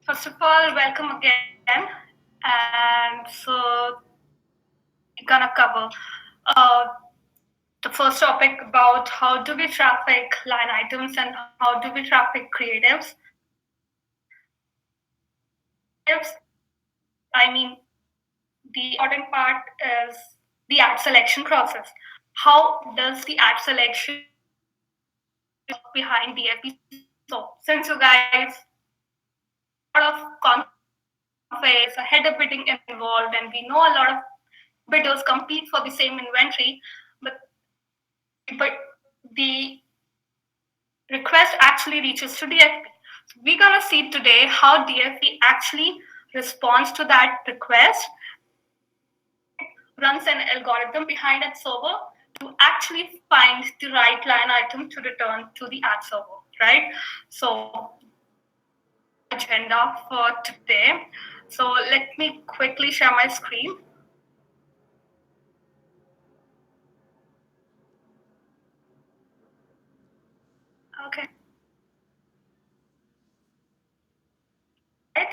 First of all, welcome again. And so we're gonna cover uh, the first topic about how do we traffic line items and how do we traffic creatives. Creatives, I mean, the important part is the ad selection process. How does the ad selection behind DFP? So, since you guys a lot of conflicts, a header bidding involved, and we know a lot of bidders compete for the same inventory, but the request actually reaches to DFP. So we're gonna see today how DFP actually responds to that request, runs an algorithm behind its server to actually find the right line item to return to the ad server, right? So agenda for today. So let me quickly share my screen. Okay. Right.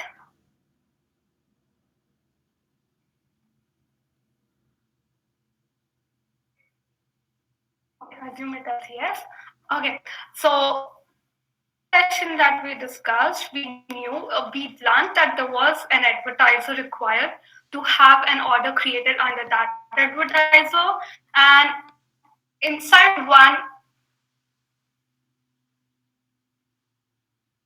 Okay, I assume it as yes. Okay, so session that we discussed, we learned that there was an advertiser required to have an order created under that advertiser, and inside one,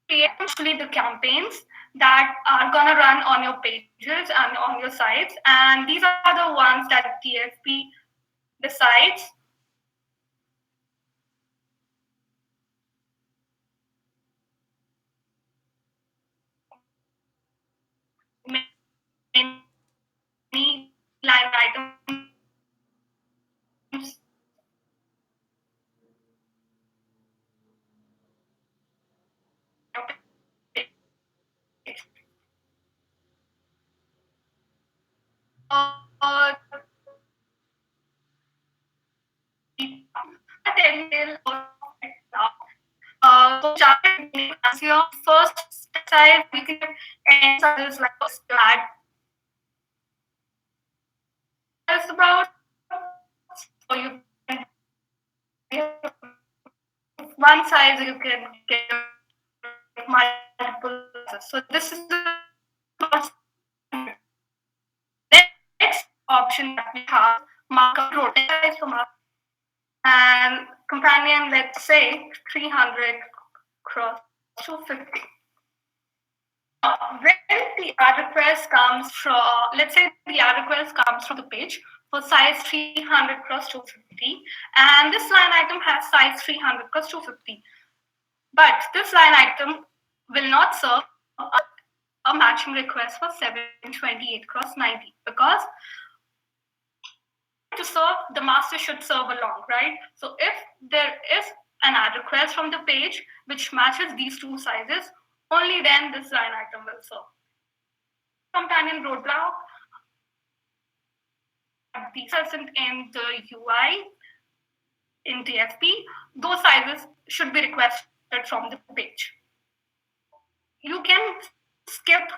create actually the campaigns that are gonna run on your pages and on your sites, and these are the ones that DFP decides many line items. Uh, so started as your first size, you can end sizes like first add is about so you can one size you can get multiple sizes. So this is the first. Next option that we have markup prototype for markup and companion, let's say 300 cross 250. When the ad request comes from, let's say the ad request comes from the page for size 300 cross 250, and this line item has size 300 cross 250. But this line item will not serve a matching request for 728 cross 90 because to serve, the master should serve along, right? So if there is an ad request from the page which matches these two sizes, only then this line item will serve. Companion roadblock, these isn't in the UI in DFP, those sizes should be requested from the page. You can skip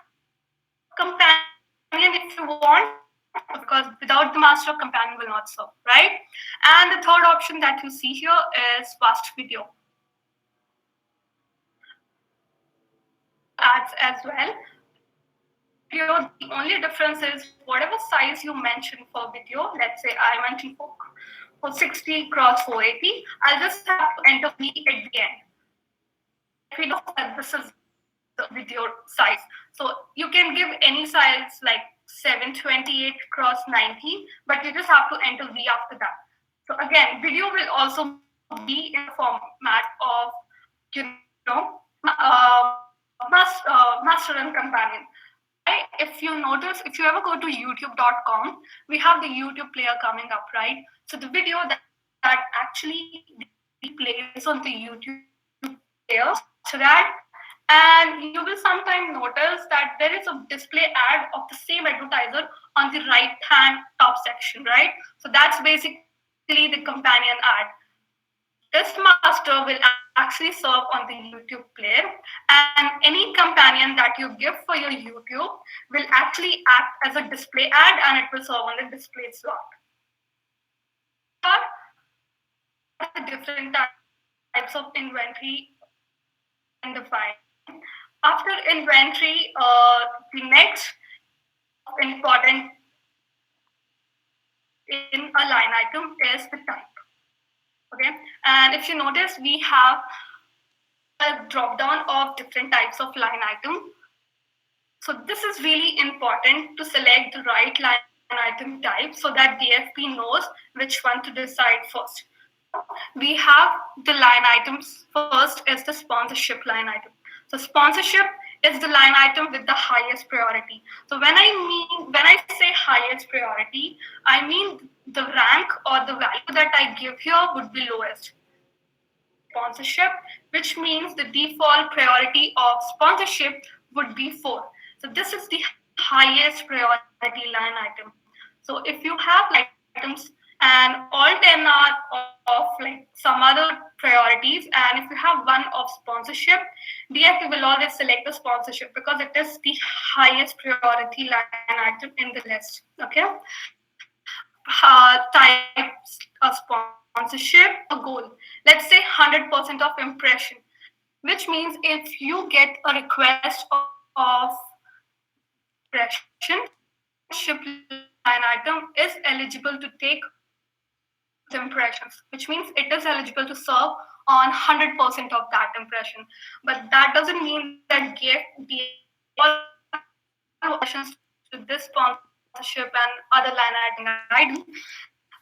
companion if you want, because without the master, companion will not serve, right? And the third option that you see here is fast video ads as well. Video, the only difference is whatever size you mention for video, let's say I mentioned for 60 cross 480, I'll just have to enter V at the end. We know that this is the video size. So you can give any size like 728 cross 90, but you just have to enter V after that. So again, video will also be in the format of, you know, master and companion. If you notice, if you ever go to youtube.com, we have the YouTube player coming up, right? So the video that actually plays on the YouTube player, so that, and you will sometimes notice that there is a display ad of the same advertiser on the right hand top section, right? So that's basically the companion ad. This master will actually serve on the YouTube player, and any companion that you give for your YouTube will actually act as a display ad and it will serve on the display slot. Are the different types of inventory and define. After inventory, the next important in a line item is the type. Okay, and if you notice, we have a drop down of different types of line item. So this is really important to select the right line item type so that DFP knows which one to decide first. We have the line items. First is the sponsorship line item. So sponsorship is the line item with the highest priority. So when I say highest priority, I mean the rank or the value that I give here would be lowest. Sponsorship, which means the default priority of sponsorship would be 4. So this is the highest priority line item. So if you have items and all 10 are of like some other priorities, and if you have one of sponsorship, DFP will always select the sponsorship because it is the highest priority line item in the list. Okay, types of sponsorship, a goal. Let's say 100% of impression, which means if you get a request of impression, sponsorship line item is eligible to take impressions, which means it is eligible to serve on 100% of that impression. But that doesn't mean that give the impressions to this sponsorship and other line item.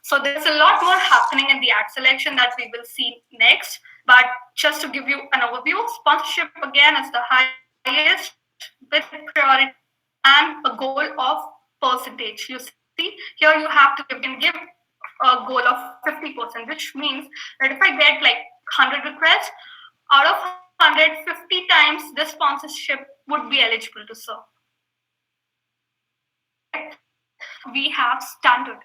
So there's a lot more happening in the ad selection that we will see next. But just to give you an overview, sponsorship again is the highest with priority and a goal of percentage. You see, here you have to give a goal of 50%, which means that if I get like 100 requests, out of 150 times this sponsorship would be eligible to serve. We have standard.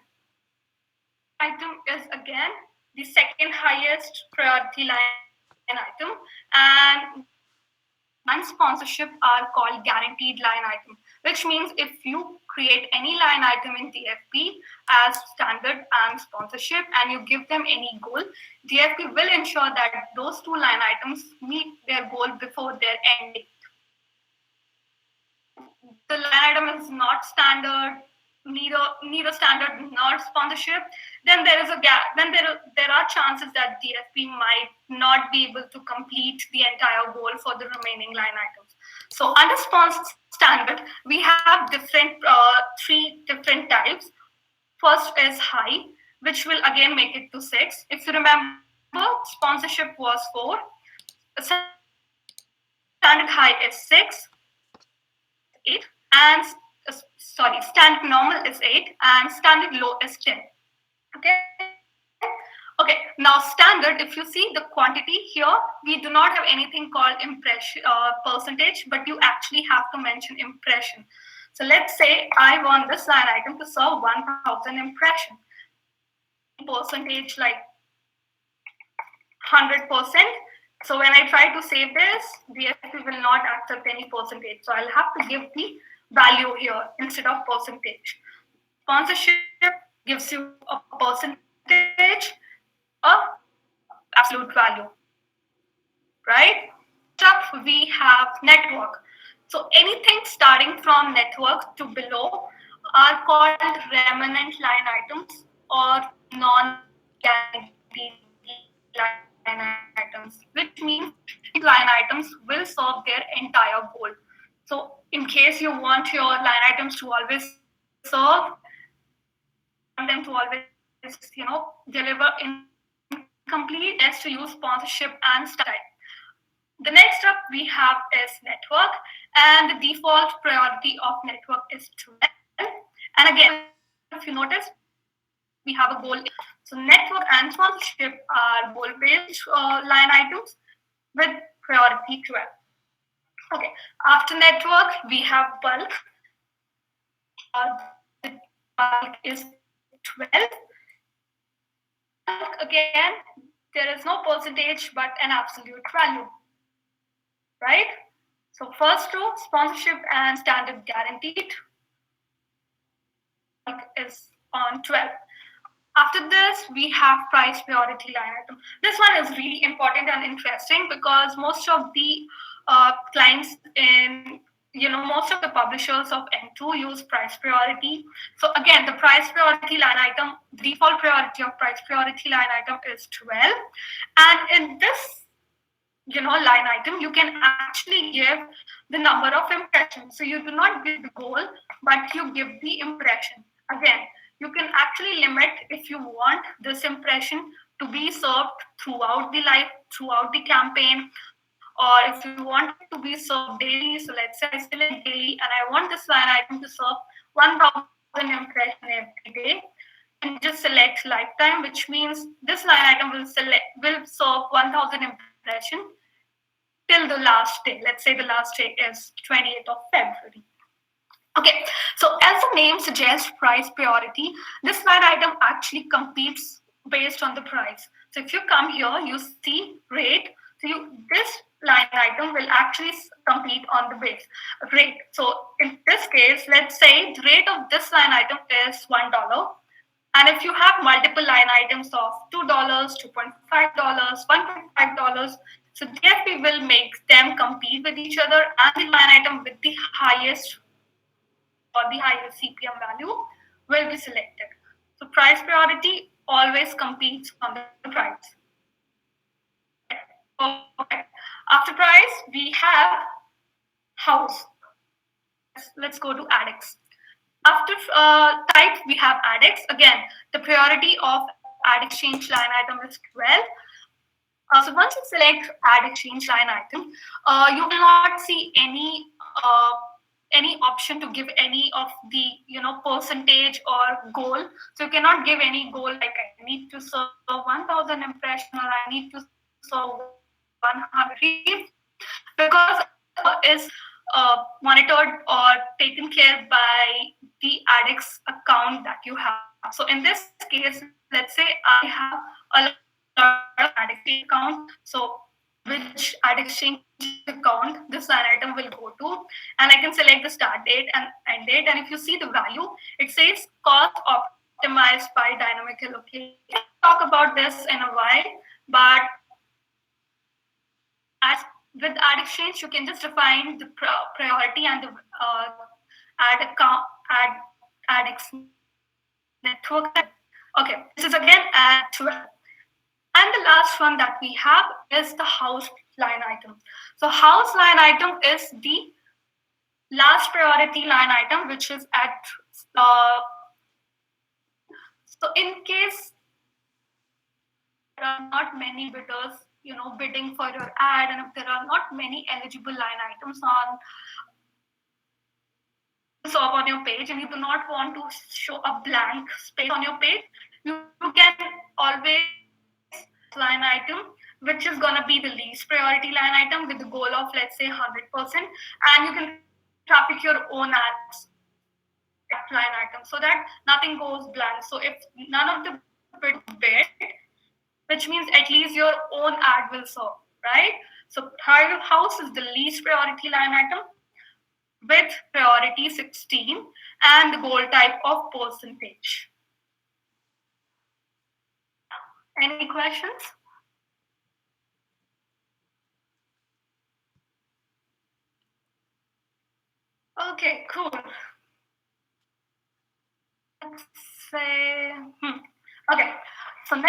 Item is again the second highest priority line item, and non-sponsorship are called guaranteed line item, which means if you create any line item in DFP as standard and sponsorship and you give them any goal, DFP will ensure that those two line items meet their goal before their end date. The line item is not standard, neither standard nor sponsorship, then there is a gap. Then there are chances that DFP might not be able to complete the entire goal for the remaining line items. So under standard, we have three different types. First is high, which will again make it to 6. If you remember, sponsorship was 4. Standard high is 6, 8, and standard normal is 8 and standard low is 10. Okay, now standard, if you see the quantity here, we do not have anything called impression percentage, but you actually have to mention impression. So let's say I want this line item to serve 1000 impression. Percentage like 100%. So when I try to save this, DFP will not accept any percentage. So I'll have to give the value here instead of percentage. Sponsorship gives you a percentage, a absolute value, right? Up we have network. So anything starting from network to below are called remnant line items or non-guaranteed line items, which means these line items will serve their entire goal. So in case you want your line items to always serve, and them to always, deliver incomplete, is to use sponsorship and style. The next up we have is network, and the default priority of network is 12. And again, if you notice, we have a goal. So network and sponsorship are goal-based line items with priority 12. Okay, after network, we have bulk. The bulk is 12. Again, there is no percentage but an absolute value, right? So first row, sponsorship and standard guaranteed is on 12. After this, we have price priority line item. This one is really important and interesting because most of the clients in, most of the publishers of N2 use price priority. So again, the price priority line item, default priority of price priority line item is 12. And in this, line item, you can actually give the number of impressions. So you do not give the goal, but you give the impression. Again, you can actually limit if you want this impression to be served throughout the life, throughout the campaign, or if you want it to be served daily. So let's say I select daily and I want this line item to serve 1000 impressions every day. And just select lifetime, which means this line item will serve 1000 impressions till the last day. Let's say the last day is 28th of February. Okay, so as the name suggests, price priority, this line item actually competes based on the price. So if you come here, you see rate. So this line item will actually compete on the base rate. So in this case, let's say the rate of this line item is $1. And if you have multiple line items of $2, $2.5, $1.5, so DFP will make them compete with each other, and the line item with the highest or the highest CPM value will be selected. So price priority always competes on the price. Okay. After price, we have house. Let's go to ADX. After type, we have ADX. Again, the priority of ad exchange line item is 12. So once you select ad exchange line item, you will not see any option to give any of the percentage or goal. So you cannot give any goal like I need to serve 1000 impressions or I need to serve 100 because is monitored or taken care by the ADX account that you have. So in this case, let's say I have a lot of ad exchange account. So which ad exchange account this line item will go to, and I can select the start date and end date. And if you see the value, it says cost optimized by dynamic allocation. I'll talk about this in a while, but as with ad exchange, you can just define the priority and the ad account, ad network. Okay, this is again ad 12. And the last one that we have is the house line item. So house line item is the last priority line item, which is at so in case there are not many bidders bidding for your ad, and if there are not many eligible line items on your page, and you do not want to show a blank space on your page, you can always line item, which is going to be the least priority line item with the goal of, let's say, 100%, and you can traffic your own ads line item so that nothing goes blank. So if none of the bid, which means at least your own ad will serve, right? So house is the least priority line item with priority 16 and the goal type of percentage. Any questions? Okay, cool. Let's say, okay. So now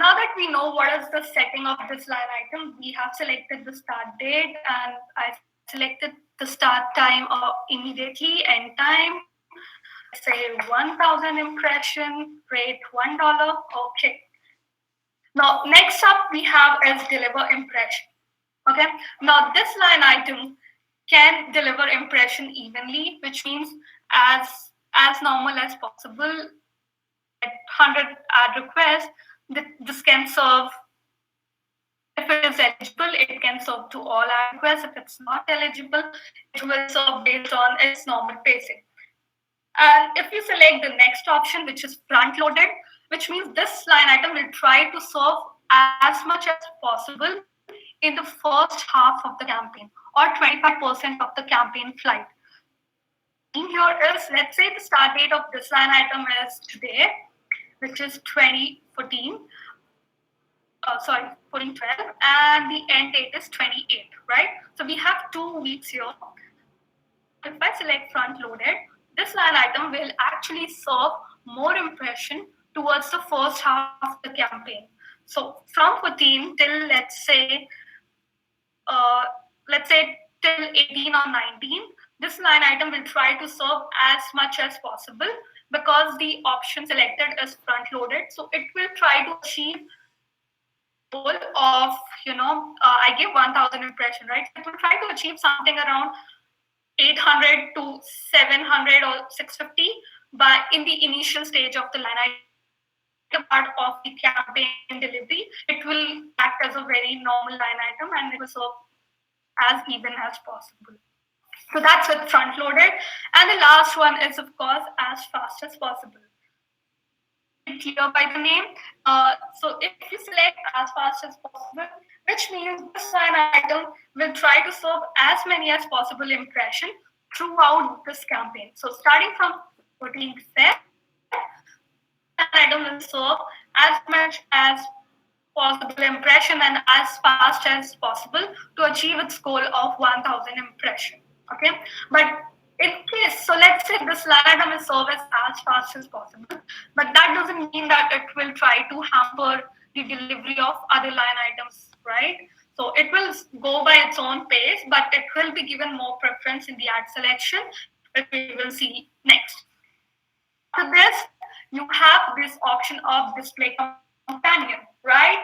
that we know what is the setting of this line item, we have selected the start date, and I selected the start time immediately, end time. Say 1000 impression, rate $1. Okay. Now, next up we have is deliver impression. Okay. Now, this line item can deliver impression evenly, which means as normal as possible. At 100 ad requests, this can serve. If it is eligible, it can serve to all ad requests. If it's not eligible, it will serve based on its normal pacing. And if you select the next option, which is front loaded, which means this line item will try to serve as much as possible in the first half of the campaign or 25% of the campaign flight. What I mean here is, let's say the start date of this line item is today, which is 2014. Sorry, 14/12, and the end date is 28, right? So we have 2 weeks here. If I select front loaded, this line item will actually serve more impression towards the first half of the campaign. So from 14 till uh, let's say till 18 or 19, this line item will try to serve as much as possible because the option selected is front loaded. So it will try to achieve goal of, I give 1000 impression, right? It will try to achieve something around 800 to 700 or 650, but in the initial stage of the line item, part of the campaign delivery, it will act as a very normal line item and it will serve as even as possible. So that's with front loaded. And the last one is, of course, as fast as possible. Clear by the name. So if you select as fast as possible, which means this line item will try to serve as many as possible impression throughout this campaign. So starting from 14th Feb, an item will serve as much as possible impression and as fast as possible to achieve its goal of 1000 impression. Okay, but in case, so let's say this line item is served as fast as possible, but that doesn't mean that it will try to hamper the delivery of other line items, right? So it will go by its own pace, but it will be given more preference in the ad selection, which we will see next. After this, you have this option of display companion, right?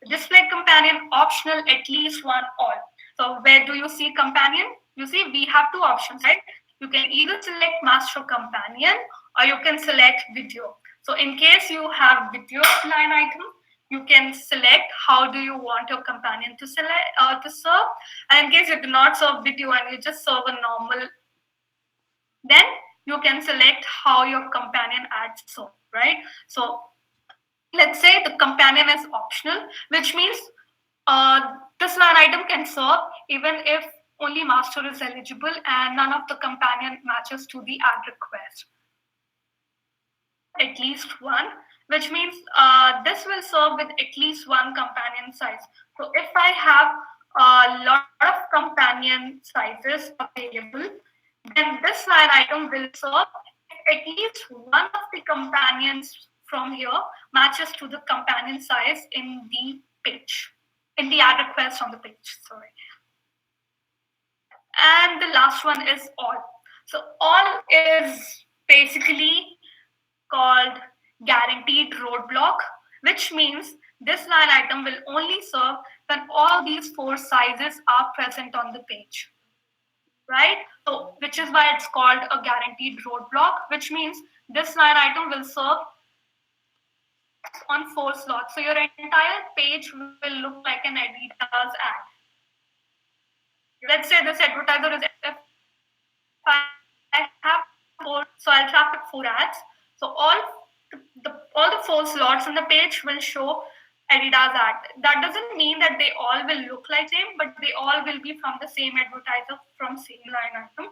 Display companion optional, at least one all. So where do you see companion? You see we have two options, right? You can either select master companion or you can select video. So in case you have video line item, you can select how do you want your companion to serve. And in case you do not serve video and you just serve a normal, then you can select how your companion ads serve, right? So let's say the companion is optional, which means this line item can serve even if only master is eligible and none of the companion matches to the ad request. At least one, which means this will serve with at least one companion size. So if I have a lot of companion sizes available, then this line item will serve at least one of the companions from here matches to the companion size in the page, in the ad request on the page, sorry. And the last one is all. So all is basically called guaranteed roadblock, which means this line item will only serve when all these four sizes are present on the page, right? So which is why it's called a guaranteed roadblock, which means this line item will serve on 4 slots. So your entire page will look like an Adidas ad. Let's say this advertiser is, if I have 4, so I'll traffic 4 ads. So all the 4 slots on the page will show Adidas ad. That doesn't mean that they all will look like same, but they all will be from the same advertiser from same line item,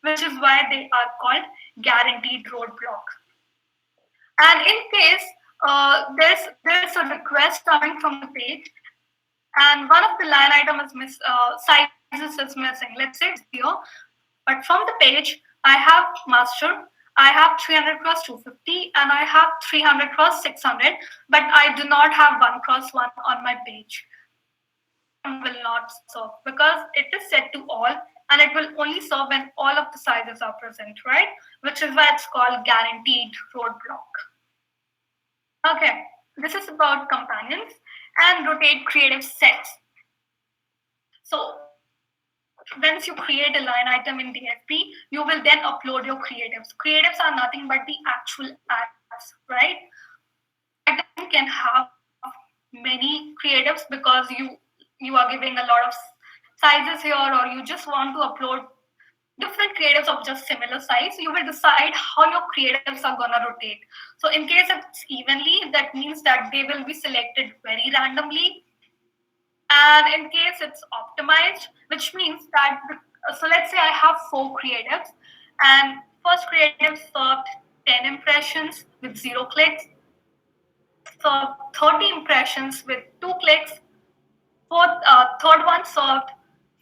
which is why they are called guaranteed roadblock. And in case there's a request coming from the page, and one of the line item is sizes is missing. Let's say it's here, but from the page I have master, I have 300 cross 250, and I have 300 cross 600, but I do not have 1 cross 1 on my page. Will not serve because it is set to all, and it will only serve when all of the sizes are present, right? Which is why it's called guaranteed roadblock. Okay, this is about companions and rotate creative sets. So once you create a line item in DFP, you will then upload your creatives. Creatives are nothing but the actual ads, right? Item can have many creatives because you are giving a lot of sizes here, or you just want to upload different creatives of just similar size, you will decide how your creatives are gonna rotate. So in case it's evenly, that means that they will be selected very randomly. And in case it's optimized, which means that, so let's say I have four creatives, and first creative served 10 impressions with 0 clicks, served 30 impressions with 2 clicks, third one served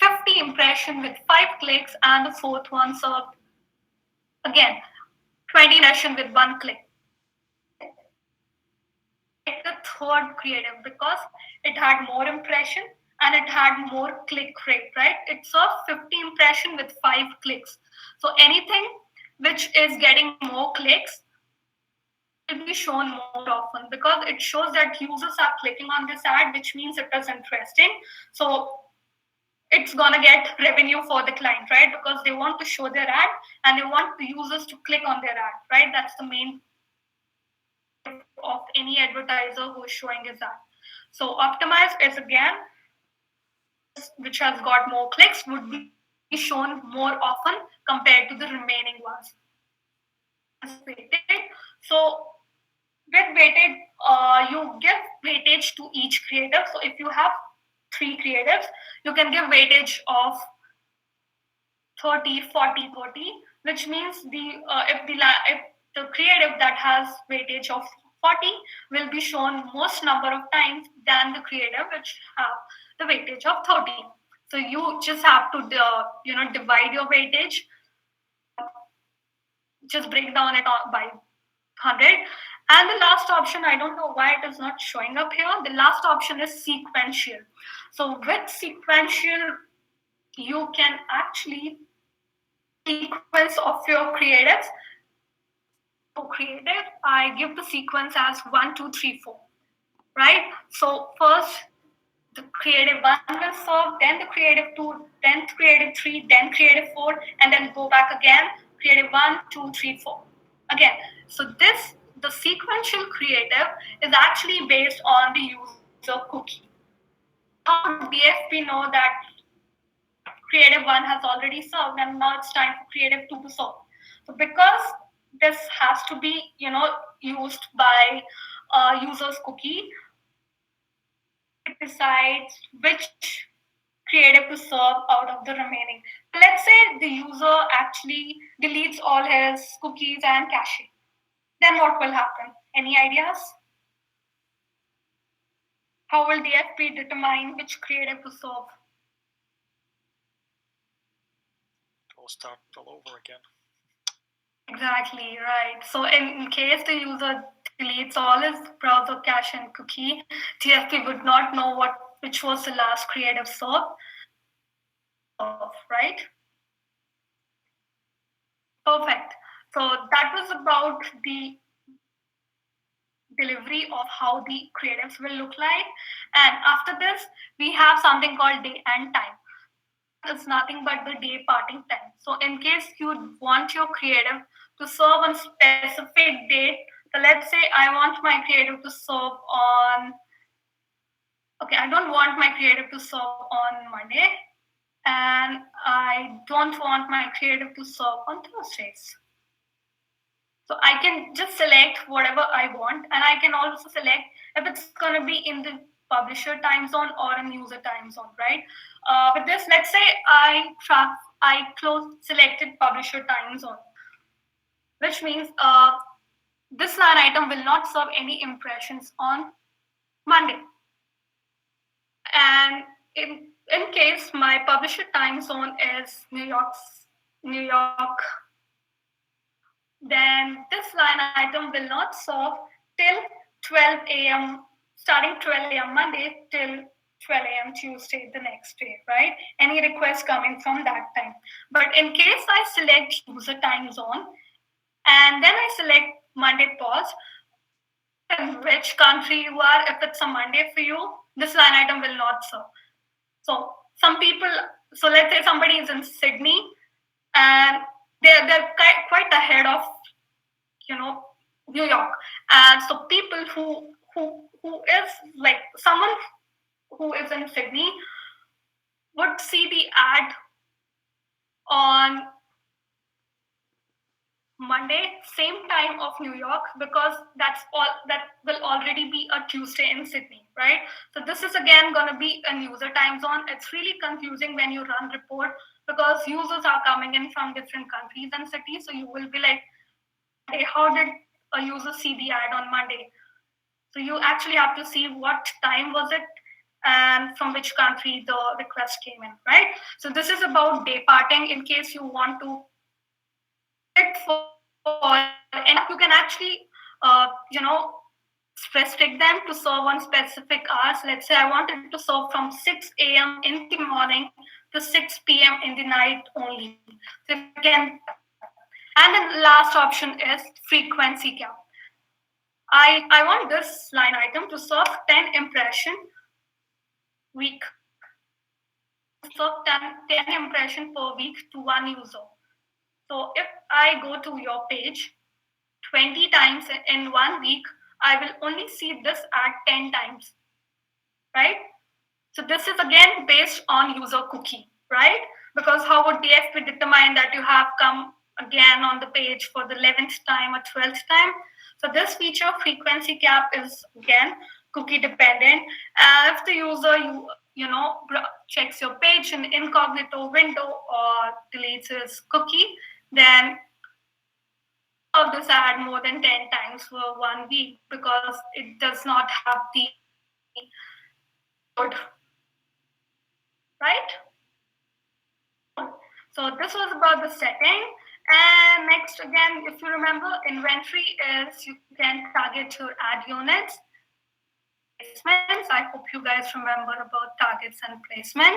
50 impression with 5 clicks, and the fourth one served again 20 impression with 1 click. The third creative because it had more impression and it had more click rate, right? It served 50 impression with 5 clicks. So anything which is getting more clicks will be shown more often because it shows that users are clicking on this ad, which means it is interesting. So it's gonna get revenue for the client, right? Because they want to show their ad and they want the users to click on their ad, right? That's the main of any advertiser who is showing his ad. So optimize is again, which has got more clicks, would be shown more often compared to the remaining ones. So with weighted, you give weightage to each creative. So if you have 3 creatives, you can give weightage of 30, 40, 30, which means if the creative that has weightage of 40 will be shown most number of times than the creative which have the weightage of 30. So you just have to divide your weightage, just break down it by 100. And the last option, I don't know why it is not showing up here. The last option is sequential. So with sequential, you can actually sequence of your creatives. For creative, I give the sequence as 1, 2, 3, 4. Right? So first the creative 1 will serve, then the creative 2, then creative 3, then creative 4, and then go back again, creative 1, 2, 3, 4. Again. So the sequential creative is actually based on the user cookie. How does DFP know that creative 1 has already served and now it's time for creative 2 to serve? So because this has to be used by user's cookie, it decides which creative to serve out of the remaining. Let's say the user actually deletes all his cookies and cache. Then what will happen? Any ideas? How will DFP determine which creative to serve? We'll start all over again. Exactly, right. So in case the user deletes all his browser cache and cookie, DFP would not know which was the last creative served, right? Perfect. So that was about the delivery of how the creatives will look like. And after this, we have something called day and time. It's nothing but the day parting time. So in case you want your creative to serve on specific date, so let's say I want my creative to serve on, okay, I don't want my creative to serve on Monday, and I don't want my creative to serve on Thursdays. So I can just select whatever I want, and I can also select if it's going to be in the publisher time zone or in user time zone, right? With this, let's say I selected publisher time zone, which means this line item will not serve any impressions on Monday. And in case my publisher time zone is New York, then this line item will not serve till 12 a.m. starting 12 a.m. Monday till 12 a.m. Tuesday the next day, right? Any request coming from that time. But in case I select user time zone and then I select Monday pause, in which country you are, if it's a Monday for you, this line item will not serve. So some people, so let's say somebody is in Sydney and they're quite ahead of New York, and so people who is like someone who is in Sydney would see the ad on Monday, same time of New York, because that will already be a Tuesday in Sydney, right? So this is again going to be a user time zone. It's really confusing when you run report because users are coming in from different countries and cities. So you will be like, hey, how did a user see the ad on Monday? So you actually have to see what time was it and from which country the request came in, right? So this is about day parting in case you want to it for, and you can actually, restrict them to serve on specific hours. Let's say I wanted to serve from 6 a.m. in the morning to 6 p.m. in the night only. So you can, and then the last option is frequency cap. I want this line item to serve 10 impression week, serve 10 impression per week to one user. So if I go to your page 20 times in 1 week, I will only see this ad 10 times, right? So this is again based on user cookie, right? Because how would DFP determine that you have come again on the page for the 11th time or 12th time? So this feature frequency cap is again cookie dependent. If the user checks your page in the incognito window or deletes his cookie, then of this ad more than 10 times for 1 week because it does not have the code, right? So this was about the setting. And next, again, if you remember, inventory is you can target your ad units, placements. I hope you guys remember about targets and placement.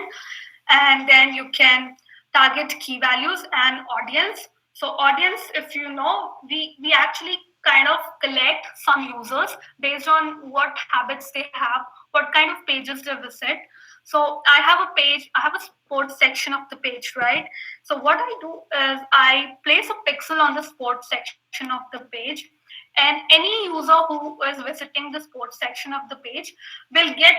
And then you can target key values and audience. So audience, if you know, we actually kind of collect some users based on what habits they have, what kind of pages they visit. So I have a page, I have a sports section of the page, right? So what I do is I place a pixel on the sports section of the page, and any user who is visiting the sports section of the page will get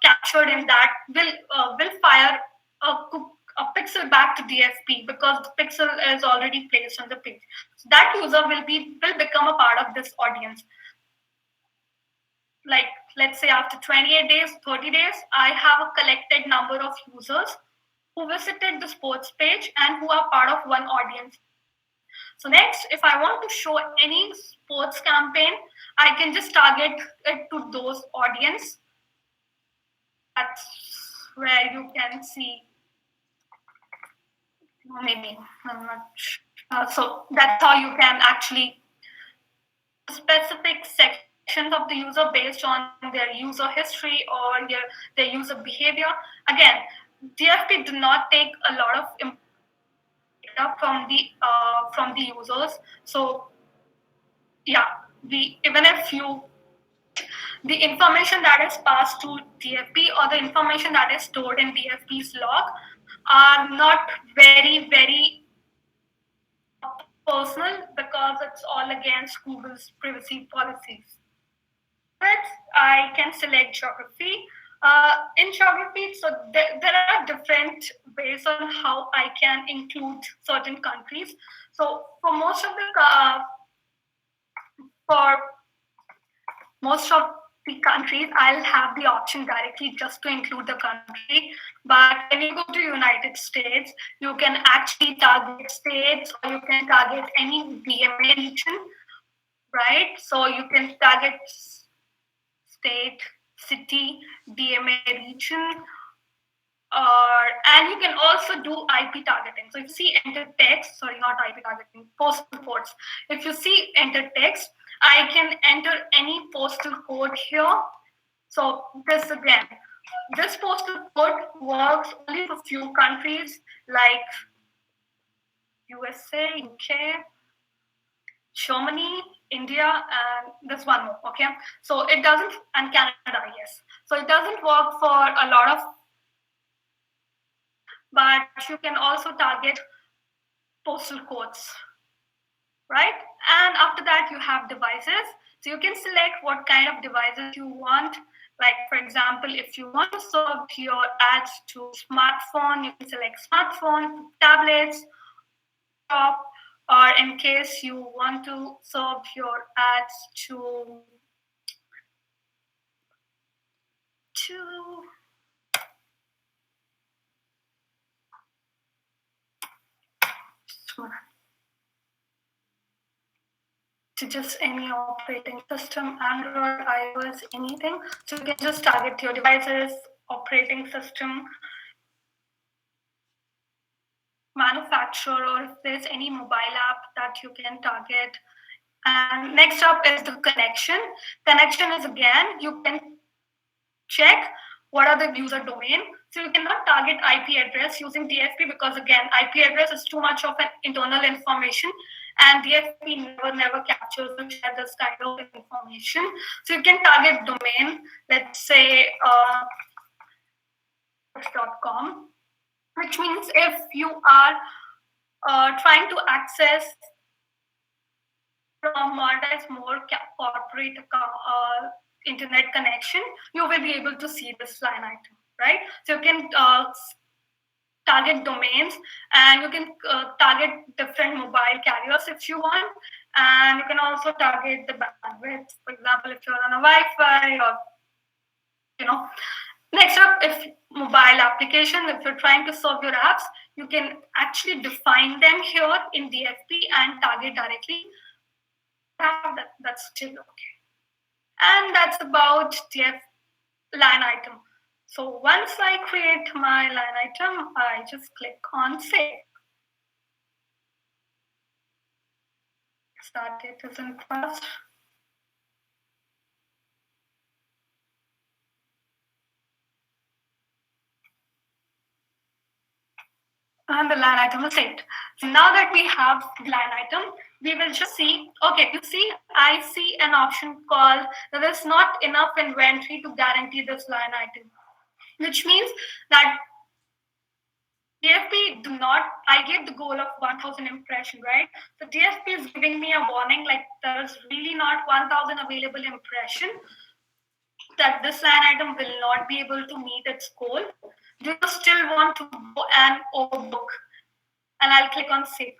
captured in that, will fire a pixel back to DFP because the pixel is already placed on the page. So that user will become a part of this audience. Like let's say after 28 days, 30 days, I have a collected number of users who visited the sports page and who are part of one audience. So next, if I want to show any sports campaign, I can just target it to those audience. That's where you can see, maybe, I'm not sure. So that's how you can actually specific sections of the user based on their user history or their user behavior. Again, DFP do not take a lot of data from the users. So yeah, even if you the information that is passed to DFP or the information that is stored in DFP's log are not very personal because it's all against Google's privacy policies. Next, I can select geography. In geography, so there are different ways on how I can include certain countries. So for most of the countries, I'll have the option directly just to include the country. But when you go to United States, you can actually target states or you can target any DMA region, right? So you can target state, city, DMA region, and you can also do IP targeting. So if you see enter text, sorry, not IP targeting, postal codes. If you see enter text, I can enter any postal code here. So this postal code works only for few countries like USA, UK, Germany, India, and this one more. Okay, so it doesn't, and Canada, yes. So it doesn't work for a lot of, but you can also target postal codes, right? And after that, you have devices. So you can select what kind of devices you want. Like, for example, if you want to serve your ads to smartphone, you can select smartphone, tablets, laptop, or in case you want to serve your ads to to just any operating system, Android, iOS, anything. So you can just target your devices, operating system, manufacturer, or if there's any mobile app that you can target. And next up is the connection. Connection is, again, you can check what are the user domain. So you cannot target IP address using DFP because, again, IP address is too much of an internal information, and DFP never captures or shares this kind of information. So you can target domain, let's say .com, which means if you are trying to access monetize more corporate internet connection, you will be able to see this line item, right? So you can target domains, and you can target different mobile carriers if you want, and you can also target the bandwidth. For example, if you're on a Wi-Fi, or next up, if mobile application, if you're trying to serve your apps, you can actually define them here in DFP and target directly. That's still okay. And that's about DF line item. So once I create my line item, I just click on save. Start date isn't fast. And the line item is saved. So now that we have the line item, we will just see, okay, you see, I see an option called there is not enough inventory to guarantee this line item, which means that DFP I gave the goal of 1000 impression, right? So DFP is giving me a warning like there is really not 1000 available impression, that this line item will not be able to meet its goal. Do you still want to go and overbook? And I'll click on save,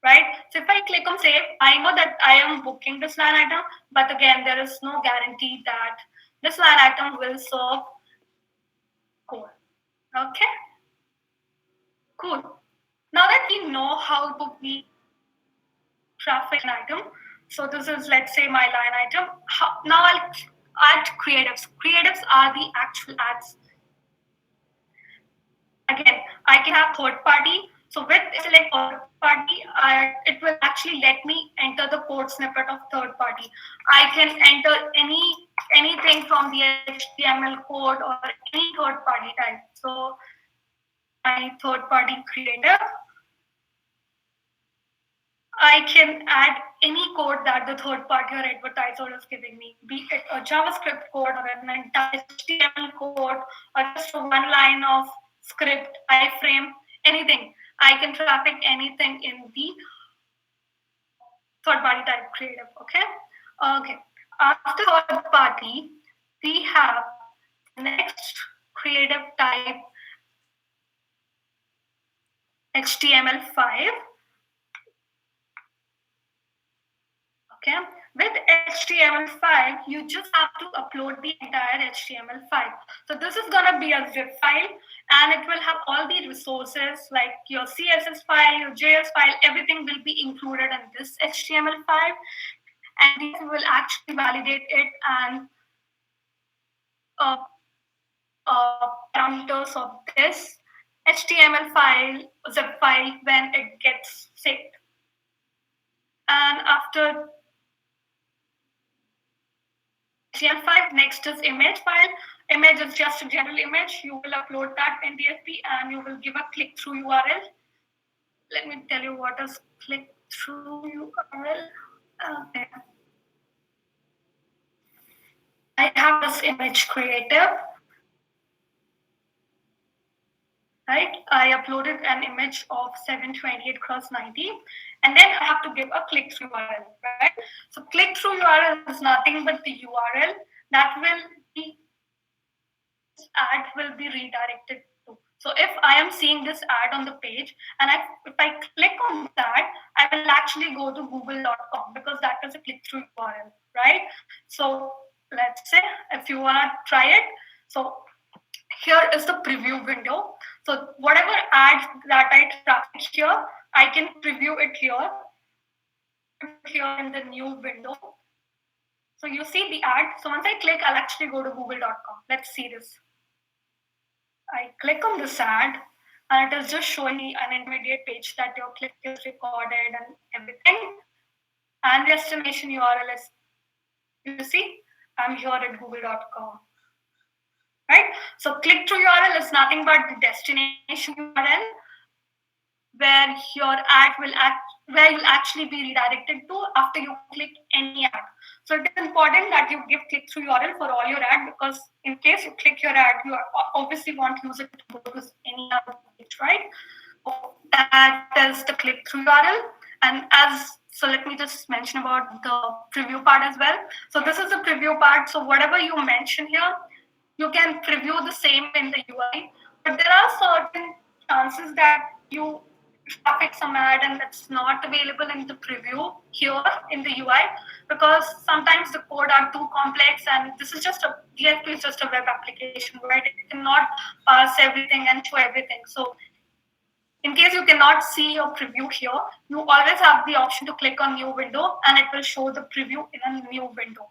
right? So if I click on save, I know that I am booking this line item, but again, there is no guarantee that this line item will serve goal. Okay? Cool. Now that we know how to be traffic item, so this is, let's say, my line item. Now I'll add creatives. Creatives are the actual ads. Again, I can have third party. So with select third party, it will actually let me enter the code snippet of third party. I can enter anything from the HTML code or any third party type. So my third party creative, I can add any code that the third party or advertiser is giving me, be it a JavaScript code or an entire HTML code or just one line of script, iframe, anything. I can traffic anything in the third party type creative. Okay. After third party, we have next creative type HTML5. Okay. With HTML5, you just have to upload the entire HTML5. So this is going to be a zip file, and it will have all the resources like your CSS file, your JS file, everything will be included in this HTML5, and these will actually validate it and parameters of this HTML file, zip file, when it gets saved. And after HTML5, next is image file. Image is just a general image. You will upload that in DFP and you will give a click-through URL. Let me tell you what is click-through URL. Okay. I have this image creative. Right? I uploaded an image of 728 cross 90, and then I have to give a click-through URL, right? So click-through URL is nothing but the URL that ad will be redirected to. So if I am seeing this ad on the page, and if I click on that, I I will actually go to google.com because that is a click-through URL, right? So let's say if you want to try it, so here is the preview window. So whatever ad that I traffic here, I can preview it here, put it here in the new window. So you see the ad. So once I click, I'll actually go to google.com. Let's see this. I click on this ad, and it is just showing me an intermediate page that your click is recorded and everything. And the destination URL is, you see, I'm here at google.com. Right? So click-through URL is nothing but the destination URL where your ad will where you'll actually be redirected to after you click any ad. So it is important that you give click-through URL for all your ad, because in case you click your ad, you obviously want user to go to any other page, right? So that is the click-through URL. And so let me just mention about the preview part as well. So this is the preview part. So whatever you mention here, you can preview the same in the UI, but there are certain chances that you traffic some ad and it's not available in the preview here in the UI, because sometimes the code are too complex, and this is just DFP is just a web application, right? It cannot parse everything and show everything. So in case you cannot see your preview here, you always have the option to click on new window and it will show the preview in a new window.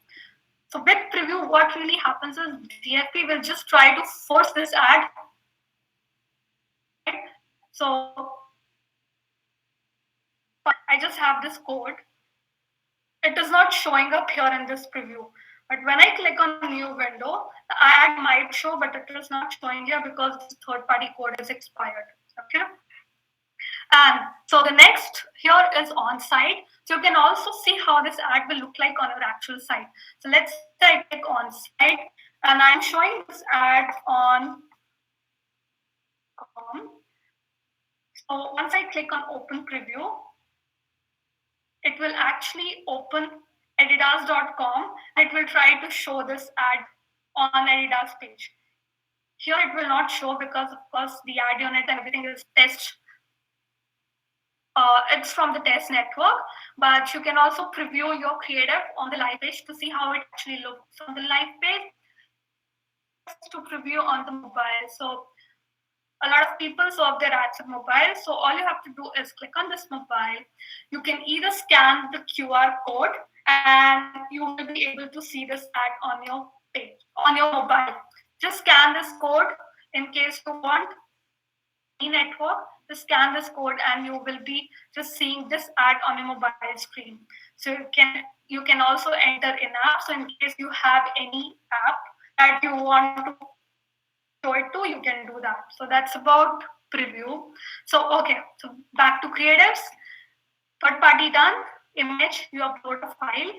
So with preview, what really happens is DFP will just try to force this ad. So I just have this code. It is not showing up here in this preview. But when I click on new window, the ad might show, but it is not showing here because this third-party code is expired. Okay. And so the next here is on-site. So you can also see how this ad will look like on your actual site. So let's say I click on-site, and I'm showing this ad on. So once I click on open preview, it will actually open adidas.com. It will try to show this ad on Adidas page. Here it will not show because, of course, the ad unit and everything is test. It's from the test network, but you can also preview your creative on the live page to see how it actually looks on the live page. To preview on the mobile. So a lot of people serve their ads on mobile. So all you have to do is click on this mobile. You can either scan the QR code and you will be able to see this ad on your page, on your mobile. Just scan this code in case you want any network. Just scan this code and you will be just seeing this ad on your mobile screen. So you can also enter in app. So in case you have any app that you want to show it to, you can do that. So that's about preview. So okay, so back to creatives. Third party done. Image, you upload a file.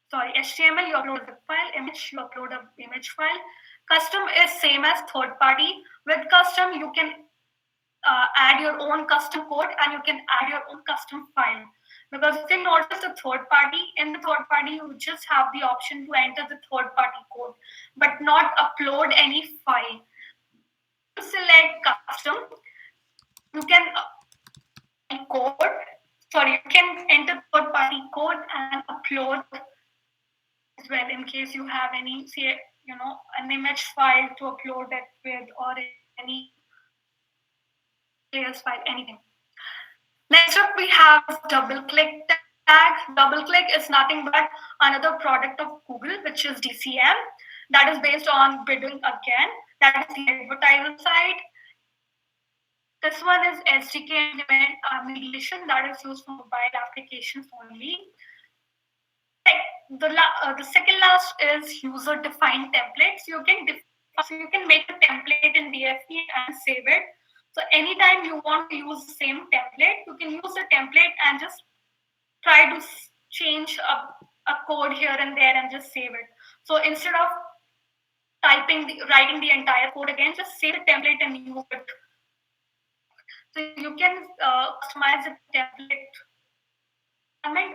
Sorry, HTML, you upload a file. Image, you upload an image file. Custom is same as third party. With custom, you can add your own custom code and you can add your own custom file. Because if you notice the third party, in the third party, you just have the option to enter the third party code, but not upload any file. To select custom, you can you can enter third party code and upload as well in case you have any, say, an image file to upload it with, or any layers file, anything. Next up, we have double click tag. Double click is nothing but another product of Google, which is DCM, that is based on bidding again. That is the advertiser side. This one is SDK mediation, that is used for mobile applications only. The second last is user defined templates. You can make a template in DFP and save it. So anytime you want to use the same template, you can use the template and just try to change a code here and there and just save it. So instead of writing the entire code again, just save the template and use it. So you can customize the template,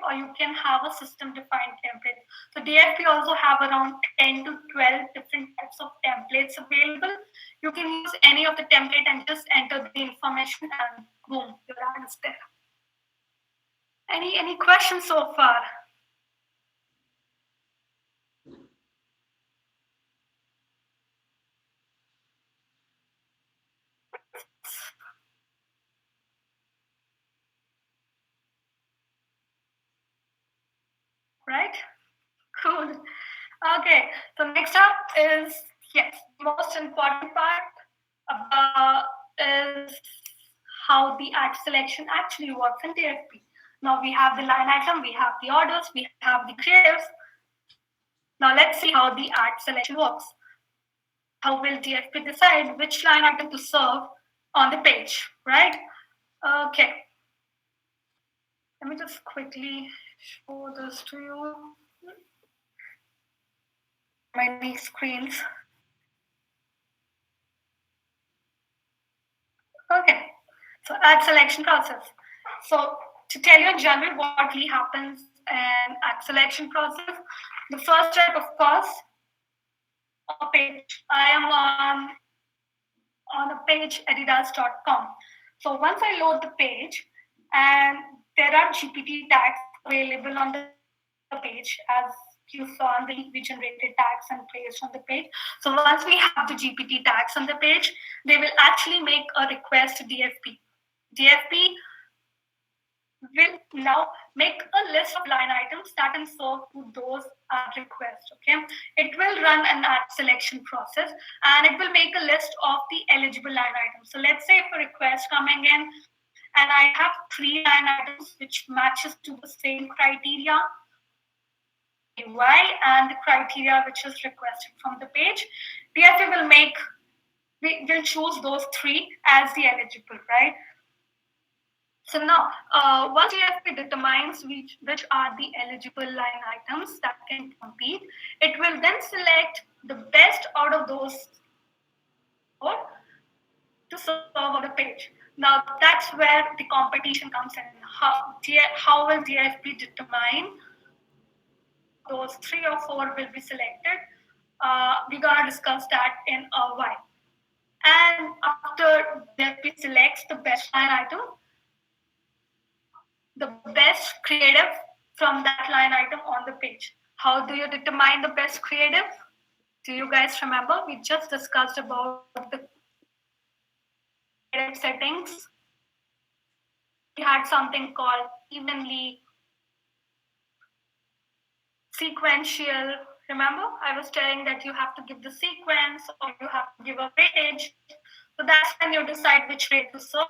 or you can have a system defined template. So DFP also have around 10 to 12 different types of templates available. You can use any of the template and just enter the information and boom, your ad is there. Any questions so far? Right? Cool. Okay, so next up is, yes, the most important part is how the ad selection actually works in DFP. Now we have the line item, we have the orders, we have the creatives. Now let's see how the ad selection works. How will DFP decide which line item to serve on the page, right? Okay. Let me just quickly show this to you. Many screens. Okay, so ad selection process. So to tell you in general what really happens in ad selection process, the first step, of course, on a page. I am on a page adidas.com. So once I load the page, and there are GPT tags available on the page, as you saw on we generated tags and placed on the page. So once we have the GPT tags on the page, they will actually make a request to DFP. DFP will now make a list of line items that can serve to those ad requests. Okay, it will run an ad selection process and it will make a list of the eligible line items. So let's say if a request coming in and I have 3 line items which matches to the same criteria UI and the criteria which is requested from the page, DFP will choose those 3 as the eligible, right? So now, once DFP determines which are the eligible line items that can compete, it will then select the best out of those to serve on the page. Now, that's where the competition comes in. How will DFP determine those 3 or 4 will be selected? We're going to discuss that in a while. And after DFP selects the best line item, the best creative from that line item on the page. How do you determine the best creative? Do you guys remember? We just discussed about the creative settings. We had something called evenly, sequential. Remember, I was telling that you have to give the sequence or you have to give a weightage. So that's when you decide which way to serve.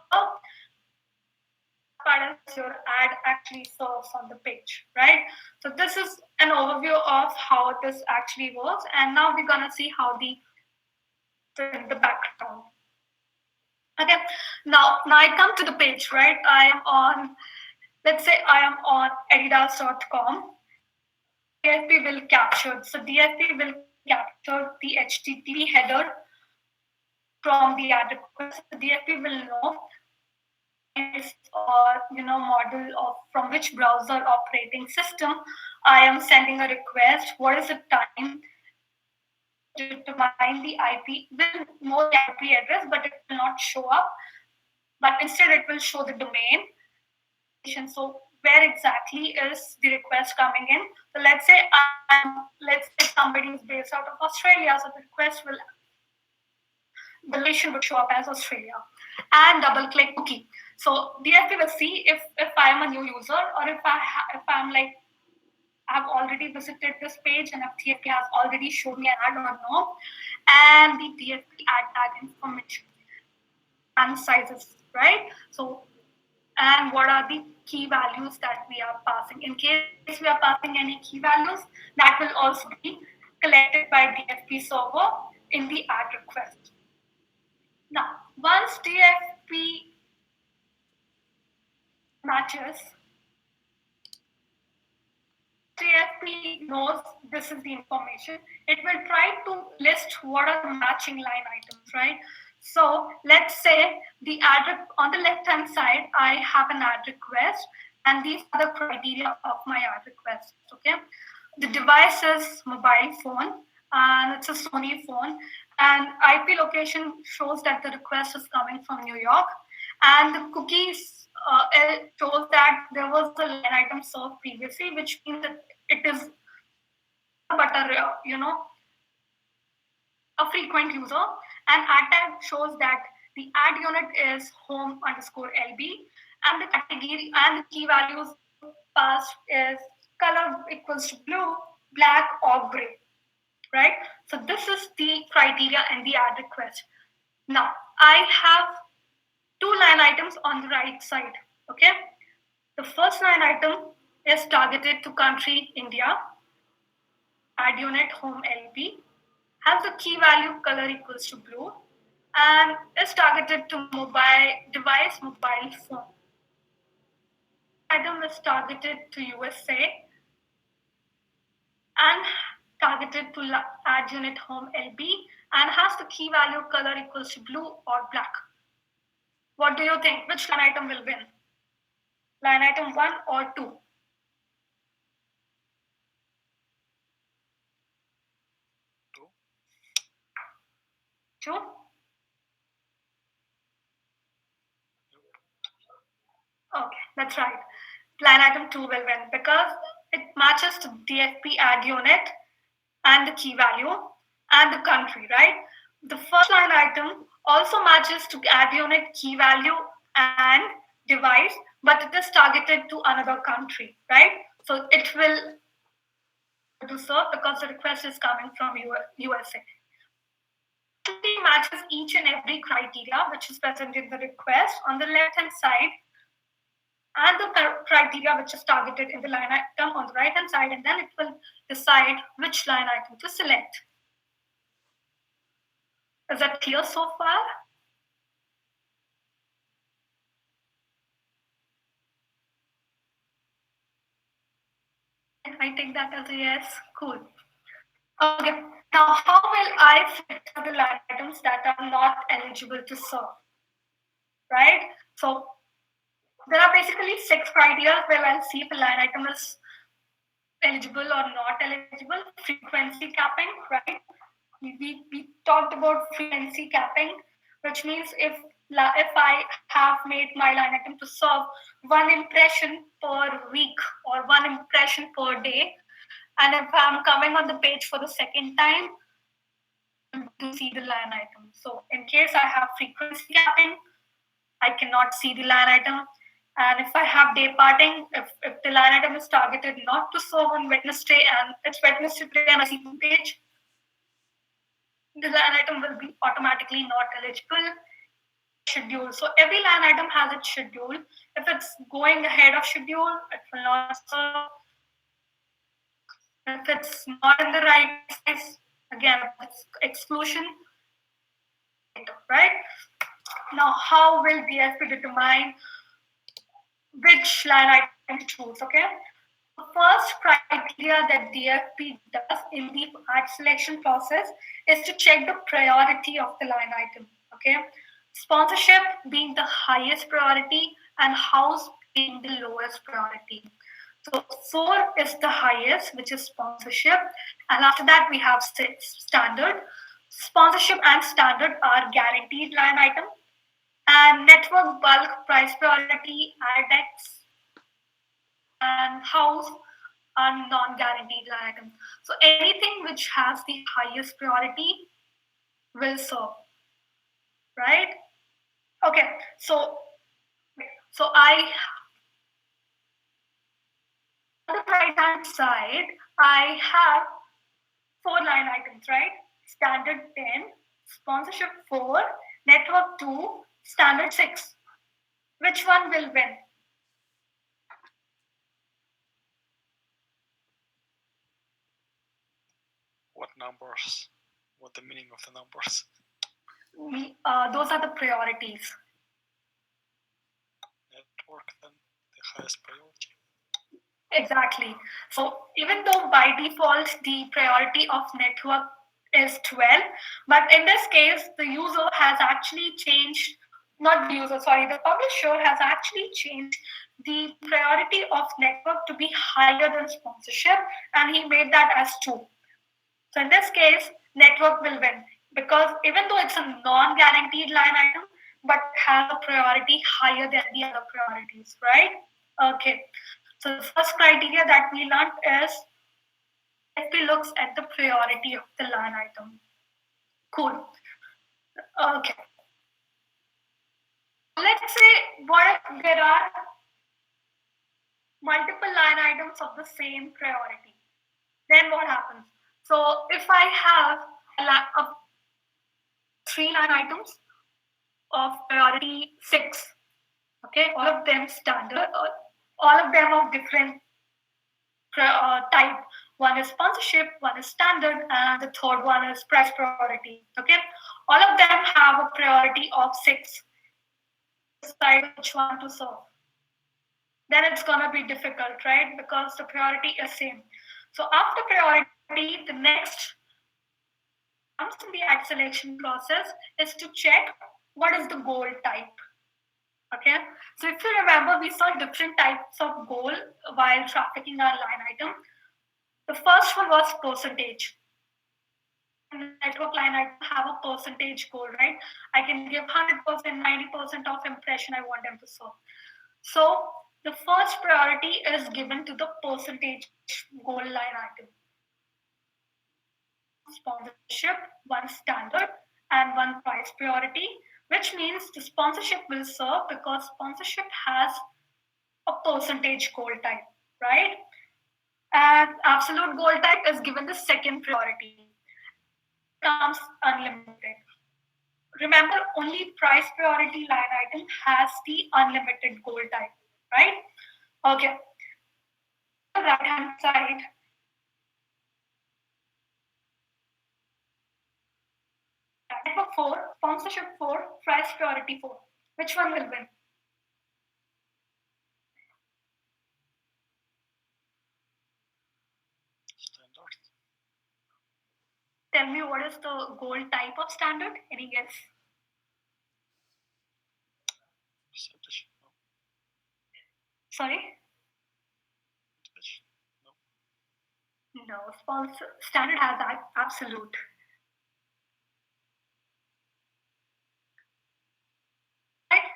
Part of your ad actually serves on the page, right? So this is an overview of how this actually works, and now we're gonna see how the background. Okay, now I come to the page, right? I am on, let's say I am on adidas.com. DFP will capture, so DFP will capture the HTTP header from the ad request. The DFP will know or model of from which browser operating system I am sending a request. What is the time? Determine the IP. Will know the IP address, but it will not show up. But instead, it will show the domain. So where exactly is the request coming in? So let's say somebody is based out of Australia, so the request will the location would show up as Australia, and double click cookie. So DFP will see if I am a new user or if I'm like I've already visited this page and if DFP has already shown me an ad or no, and the DFP ad tag information and sizes, right? So and what are the key values that we are passing? In case we are passing any key values, that will also be collected by DFP server in the ad request. Now, once DFP matches, DFP knows this is the information. It will try to list what are the matching line items, right? So let's say the ad on the left-hand side, I have an ad request, and these are the criteria of my ad request. Okay, the device is mobile phone, and it's a Sony phone, and IP location shows that the request is coming from New York, and the cookies it shows that there was a line item served previously, which means that it is but a frequent user, and ad tag shows that the ad unit is home underscore LB, and the category and the key values passed is color equals to blue, black, or gray, right? So this is the criteria in the ad request. Now I have two line items on the right side. Okay, the first line item is targeted to country India, ad unit home LB, has the key value color equals to blue, and is targeted to mobile device mobile phone. Item is targeted to USA and targeted to ad unit home LB and has the key value color equals to blue or black. What do you think? Which line item will win? Line item 1 or 2? 2? Okay, that's right. Line item 2 will win because it matches to DFP ad unit and the key value and the country, right? The first line item also matches to ad unit, key value, and device, but it is targeted to another country, right? So it will do so because the request is coming from USA. It matches each and every criteria which is present in the request on the left hand side and the criteria which is targeted in the line item on the right hand side, and then it will decide which line item to select. Is that clear so far? I take that as a yes. Cool. Okay. Now, how will I filter the line items that are not eligible to serve? Right? So, there are basically 6 criteria where I'll see if a line item is eligible or not eligible. Frequency capping, right? We talked about frequency capping, which means if I have made my line item to serve one impression per week or one impression per day, and if I'm coming on the page for the second time to see the line item. So in case I have frequency capping, I cannot see the line item. And if I have day parting, if the line item is targeted not to serve on Wednesday and it's Wednesday and I see the page, the line item will be automatically not eligible. Schedule. So every line item has its schedule. If it's going ahead of schedule, it will not serve. If it's not in the right size, again, it's exclusion. Right? Now, how will DFP determine which line item to choose? Okay. The first criteria that DFP does in the ad selection process is to check the priority of the line item. Okay, sponsorship being the highest priority and house being the lowest priority. So 4 is the highest, which is sponsorship, and after that we have standard. Sponsorship and standard are guaranteed line item, and network bulk price priority, AdX, and house are non-guaranteed line items. So anything which has the highest priority will serve, right? Okay, so I on the right hand side I have 4 line items, right? Standard 10, sponsorship 4, network 2, standard 6. Which one will win? What numbers? What the meaning of the numbers? Those are the priorities. Network, then the highest priority. Exactly. So even though by default the priority of network is 12, but in this case the user has actually changed, not the user, sorry, the publisher has actually changed the priority of network to be higher than sponsorship, and he made that as 2. So in this case, network will win because even though it's a non-guaranteed line item, but has a priority higher than the other priorities, right? Okay. So the first criteria that we learned is DFP looks at the priority of the line item. Cool. Okay. Let's say what if there are multiple line items of the same priority? Then what happens? So if I have three line items of priority 6, okay, all of them standard, all of them of different type. One is sponsorship, one is standard, and the third one is price priority. Okay, all of them have a priority of 6. Decide which one to serve. Then it's gonna be difficult, right? Because the priority is same. So after priority, the next comes in the ad selection process is to check what is the goal type. Okay, so if you remember, we saw different types of goal while trafficking our line item. The first one was percentage. Network line item have a percentage goal, right? I can give 100%, 90% of impression I want them to serve. So the first priority is given to the percentage goal line item. Sponsorship, one standard, and one price priority, which means the sponsorship will serve because sponsorship has a percentage goal type, right? And absolute goal type is given the second priority. Comes unlimited. Remember, only price priority line item has the unlimited goal type, right? Okay. On the right hand side, network 4, sponsorship 4, price priority 4. Which one will win? Standard. Tell me what is the goal type of standard? Any guess? Percentage. No. Sorry? Percentage. No. No, sponsor standard has that absolute. Right?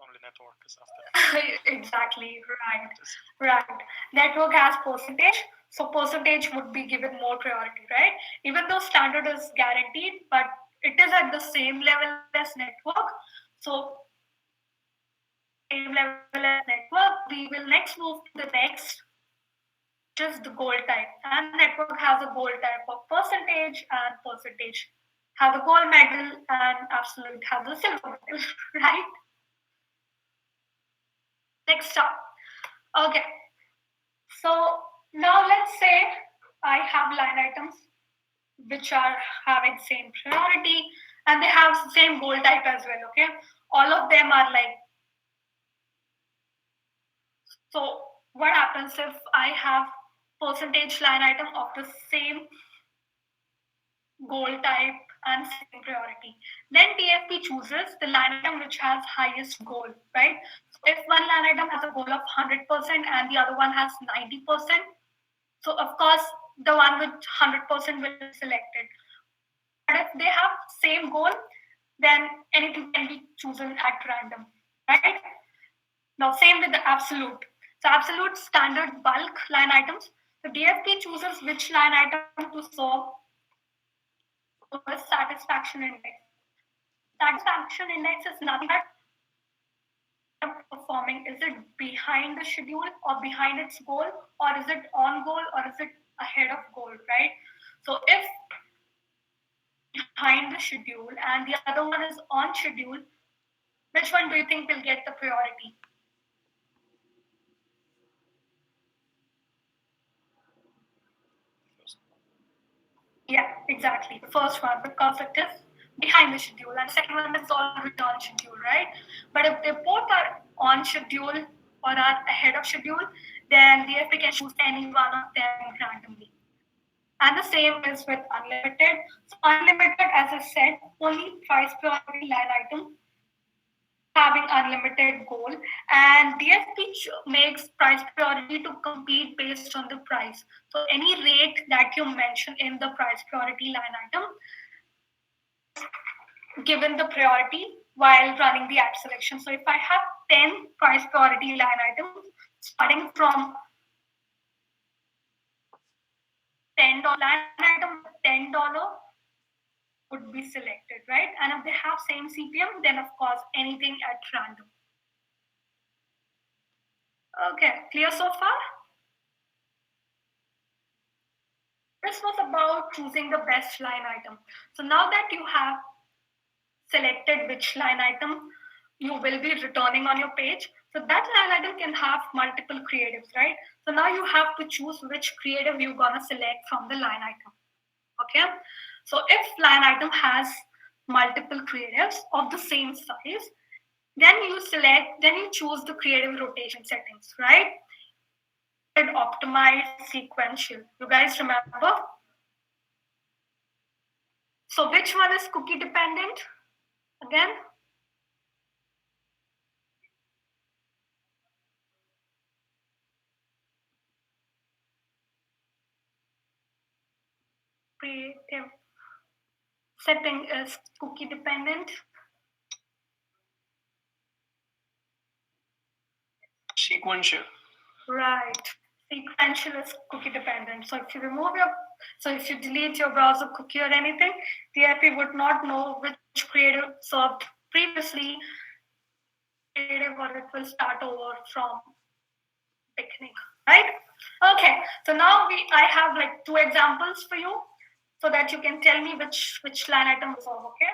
Only network is after. Exactly, right. Network has percentage, so percentage would be given more priority, right? Even though standard is guaranteed, but it is at the same level as network. So same level as network, we will next move to the next, which is the goal type. And network has a goal type of percentage, and percentage has a gold medal, and absolute has a silver medal, right? Next up. Okay. So now let's say I have line items which are having same priority and they have same goal type as well. Okay. All of them are like, so what happens if I have percentage line item of the same goal type and same priority? Then DFP chooses the line item which has highest goal, right? So if one line item has a goal of 100% and the other one has 90%, so of course the one with 100% will be selected. But if they have same goal, then anything can be chosen at random, right? Now same with the absolute. So absolute standard bulk line items. The DFP chooses which line item to solve with satisfaction index. Satisfaction index is nothing but performing. Is it behind the schedule or behind its goal, or is it on goal, or is it ahead of goal, right? So if behind the schedule and the other one is on schedule, which one do you think will get the priority? Yeah, exactly. The first one, because it is behind the schedule, and the second one is already on schedule, right? But if they both are on schedule or are ahead of schedule, then the FA can choose any one of them randomly. And the same is with unlimited. So unlimited, as I said, only price priority line item having unlimited goal, and DFP makes price priority to compete based on the price. So any rate that you mention in the price priority line item given the priority while running the ad selection. So if I have 10 price priority line items starting from $10 line item, $10 would be selected, right? And if they have same CPM, then of course anything at random. Okay, clear so far? This was about choosing the best line item. So now that you have selected which line item you will be returning on your page, so that line item can have multiple creatives, right? So now you have to choose which creative you're gonna select from the line item. Okay, so if line item has multiple creatives of the same size, then you choose the creative rotation settings, right? And optimize sequential. You guys remember? So which one is cookie dependent? Again, creative setting is cookie dependent. Sequential. Right. Sequential is cookie dependent. So if you delete your browser cookie or anything, DFP would not know which creative served previously creative, or it will start over from beginning. Right? Okay. So now I have like 2 examples for you so that you can tell me which line item will serve, okay?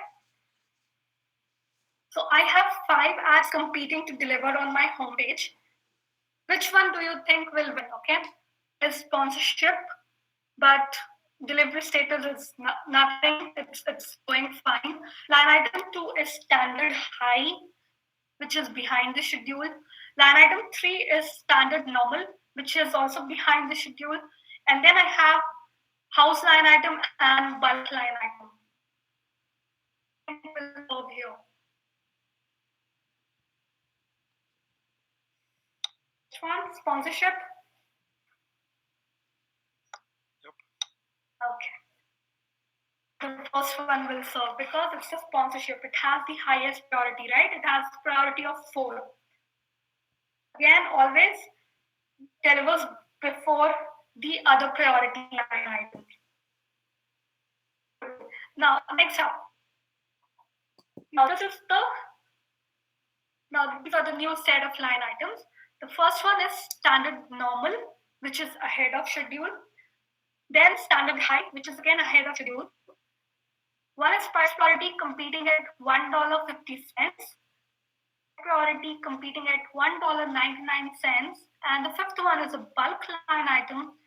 So I have 5 ads competing to deliver on my homepage. Which one do you think will win? Okay, is sponsorship, but delivery status is nothing. It's going fine. Line item 2 is standard high, which is behind the schedule. Line item 3 is standard normal, which is also behind the schedule. And then I have house line item and bulk line item. Will here. Which one? Sponsorship? Yep. Okay. The first one will serve because it's a sponsorship. It has the highest priority, right? It has priority of 4. Again, always delivers before the other priority line item. Now, next up. Now, these are the new set of line items. The first one is standard normal, which is ahead of schedule. Then standard high, which is again ahead of schedule. One is price priority competing at $1.50. Priority competing at $1.99, and the 5th one is a bulk line item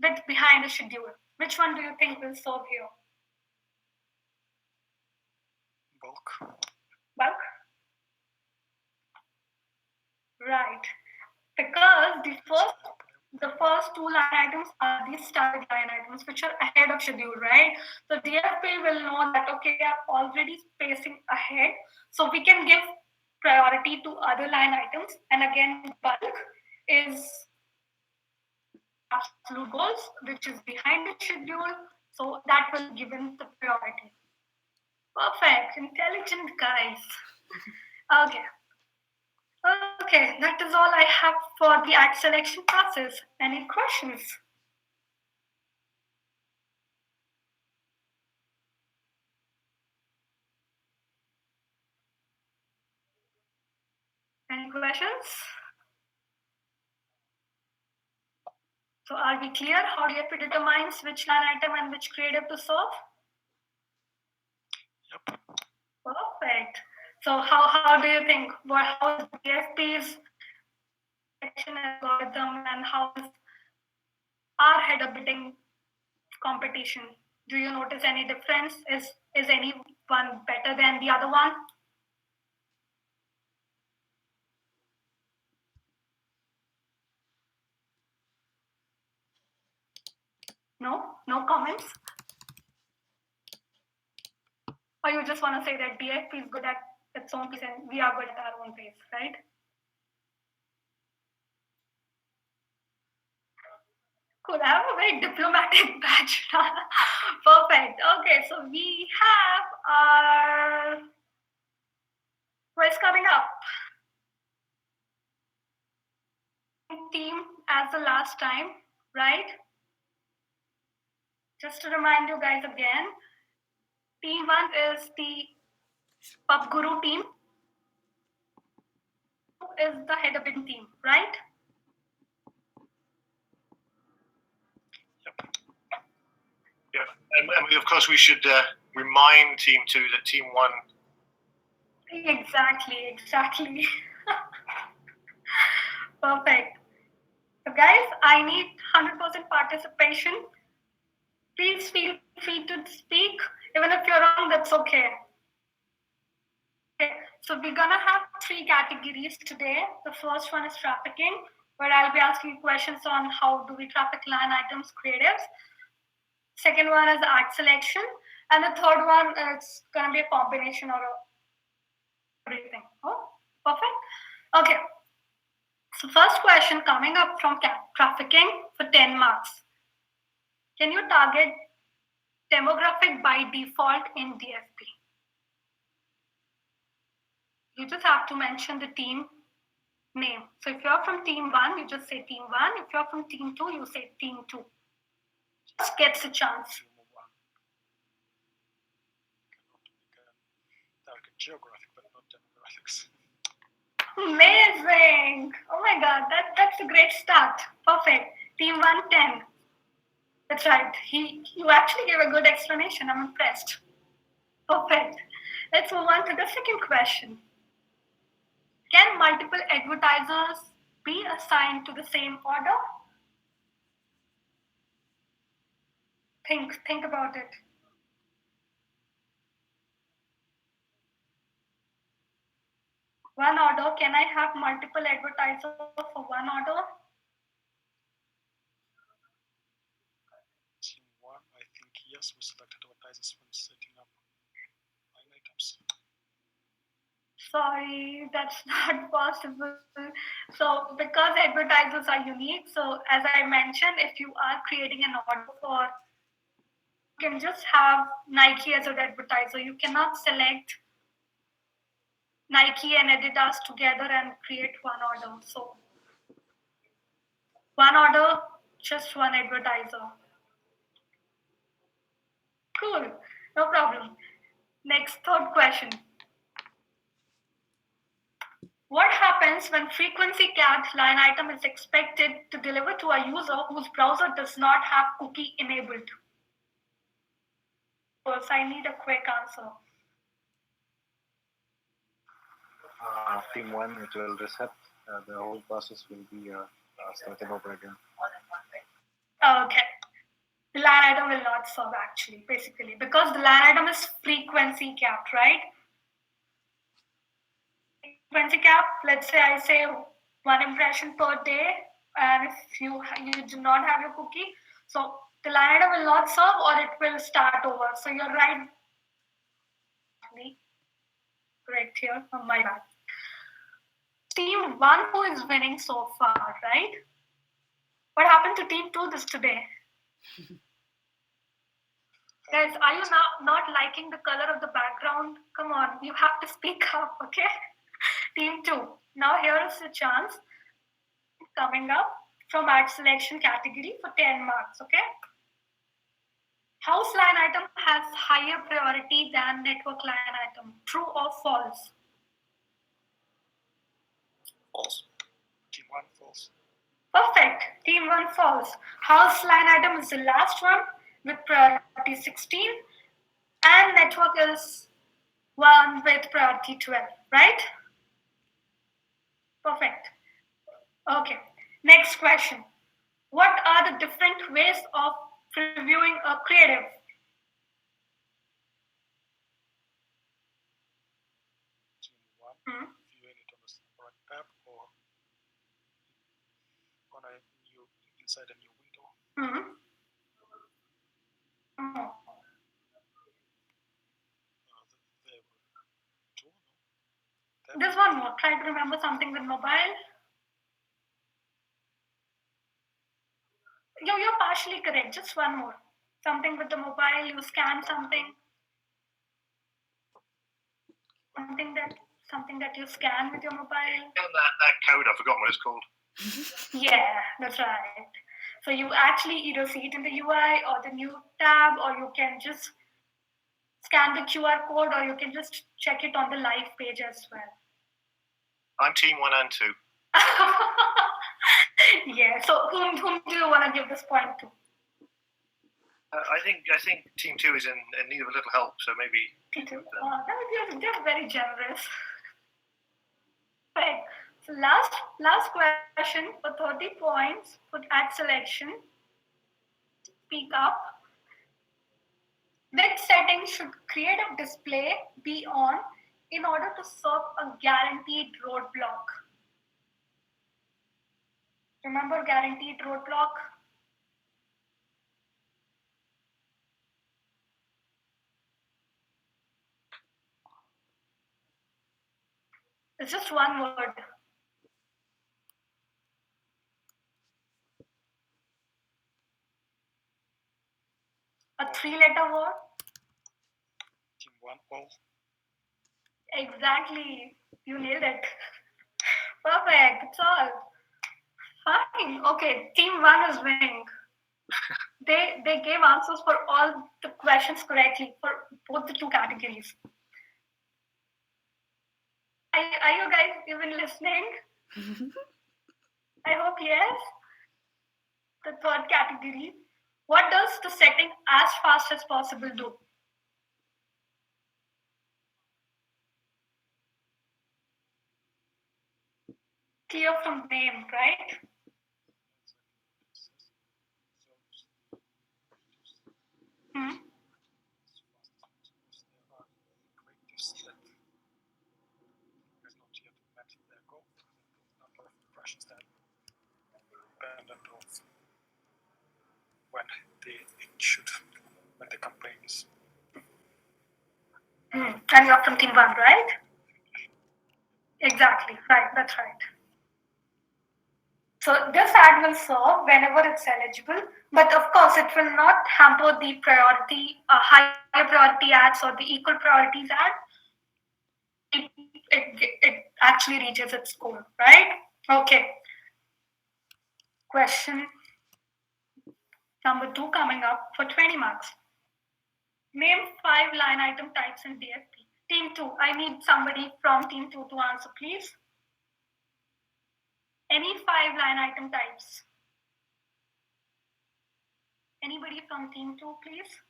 with behind the schedule. Which one do you think will serve here? Bulk. Bulk? Right. Because the first 2 line items are the standard line items, which are ahead of schedule, right? So DFP will know that, okay, I'm already spacing ahead. So we can give priority to other line items. And again, bulk is absolute goals, which is behind the schedule. So that will be given the priority. Perfect. Intelligent guys. Okay. Okay, that is all I have for the ad selection process. Any questions? Any questions? So are we clear how DFP determines which line item and which creative to serve? Yep. Perfect. So how do you think? How is DFP's selection algorithm, and how is our header bidding competition? Do you notice any difference? Is any one better than the other one? No comments? Or you just want to say that DFP is good at its own pace and we are good at our own pace, right? Cool. I have a very diplomatic badge. Perfect. Okay, so we have our quiz coming up. Team as the last time, right? Just to remind you guys again, team 1 is the Pub Guru team. Is the head of the team, right? Yep. Yeah, and of course we should remind Team 2 that Team 1. Exactly. Perfect. So guys, I need 100% participation. Please feel free to speak. Even if you're wrong, that's okay. Okay, so we're gonna have 3 categories today. The first one is trafficking, where I'll be asking questions on how do we traffic line items creatives. Second one is art selection, and the third one is gonna be a combination or everything. Oh, perfect. Okay. So first question coming up from trafficking for 10 marks. Can you target demographic by default in DFP? You just have to mention the team name. So if you're from team 1, you just say team 1. If you're from team 2, you say team 2. Just gets a chance. Target geographic, but not demographics. Amazing! Oh my god, that's a great start. Perfect. Team 1, 10. That's right. You actually gave a good explanation. I'm impressed. Perfect. Let's move on to the second question. Can multiple advertisers be assigned to the same order? Think about it. One order, can I have multiple advertisers for one order? Team 1, I think yes, we selected advertisers when setting up line items. Sorry, that's not possible. So because advertisers are unique, so as I mentioned, if you are creating an order for, you can just have Nike as an advertiser. You cannot select Nike and Adidas together and create one order. So one order, just one advertiser. Cool, no problem. Next, third question. What happens when frequency capped line item is expected to deliver to a user whose browser does not have cookie enabled? First, I need a quick answer. Team 1, it will reset. The whole process will be started over again. Okay. The line item will not serve actually, basically, because the line item is frequency capped, right? Frequency cap, let's say I say one impression per day, and if you do not have your cookie, so the line item will not serve or it will start over. So you're right. Correct here on my bad. Team 1 who is winning so far, right? What happened to team 2 this today? Guys, are you not liking the color of the background? Come on, you have to speak up, okay? Team 2. Now here is the chance coming up from art selection category for 10 marks, okay? House line item has higher priority than network line item. True or false? False. Team 1, false. Perfect. Team 1 false. House line item is the last one with priority 16, and network is one with priority 12, right? Perfect. Okay. Next question. What are the different ways of previewing a creative? Team 1, viewing it on a separate tab or on a new inside a new window. There were 2, no? There's one more. Try to remember something with mobile. You're partially correct. Just one more. Something with the mobile, you scan something. Something that you scan with your mobile. That code, I've forgotten what it's called. Yeah, that's right. So you actually either see it in the UI or the new tab, or you can just scan the QR code, or you can just check it on the live page as well. I'm team 1 and 2. Yeah. So whom do you want to give this point to? I think team 2 is in need of a little help, so maybe. They're very generous. Right. So last question for 30 points. Put at selection. Speak up. Which settings should creative display be on in order to serve a guaranteed roadblock? Remember guaranteed roadblock? It's just one word. A 3-letter word? Team 1 all. Exactly. You nailed it. Perfect. It's all. Fine. Okay. Team 1 is winning. They gave answers for all the questions correctly for both the two categories. Are you guys even listening? I hope yes. The third category. What does the setting as fast as possible do? Clear from name, right? Hmm? Has not yet met their goal. The number of impressions that dependent of when the campaign is. And you're from team 1, right? Exactly, right, that's right. So this ad will serve whenever it's eligible, but of course it will not hamper the priority, higher priority ads or the equal priorities ad. It actually reaches its goal, right? Okay. Question number 2 coming up for 20 marks. Name 5 line item types in DFP. Team 2, I need somebody from team 2 to answer, please. Any 5 line item types? Anybody from team 2, please?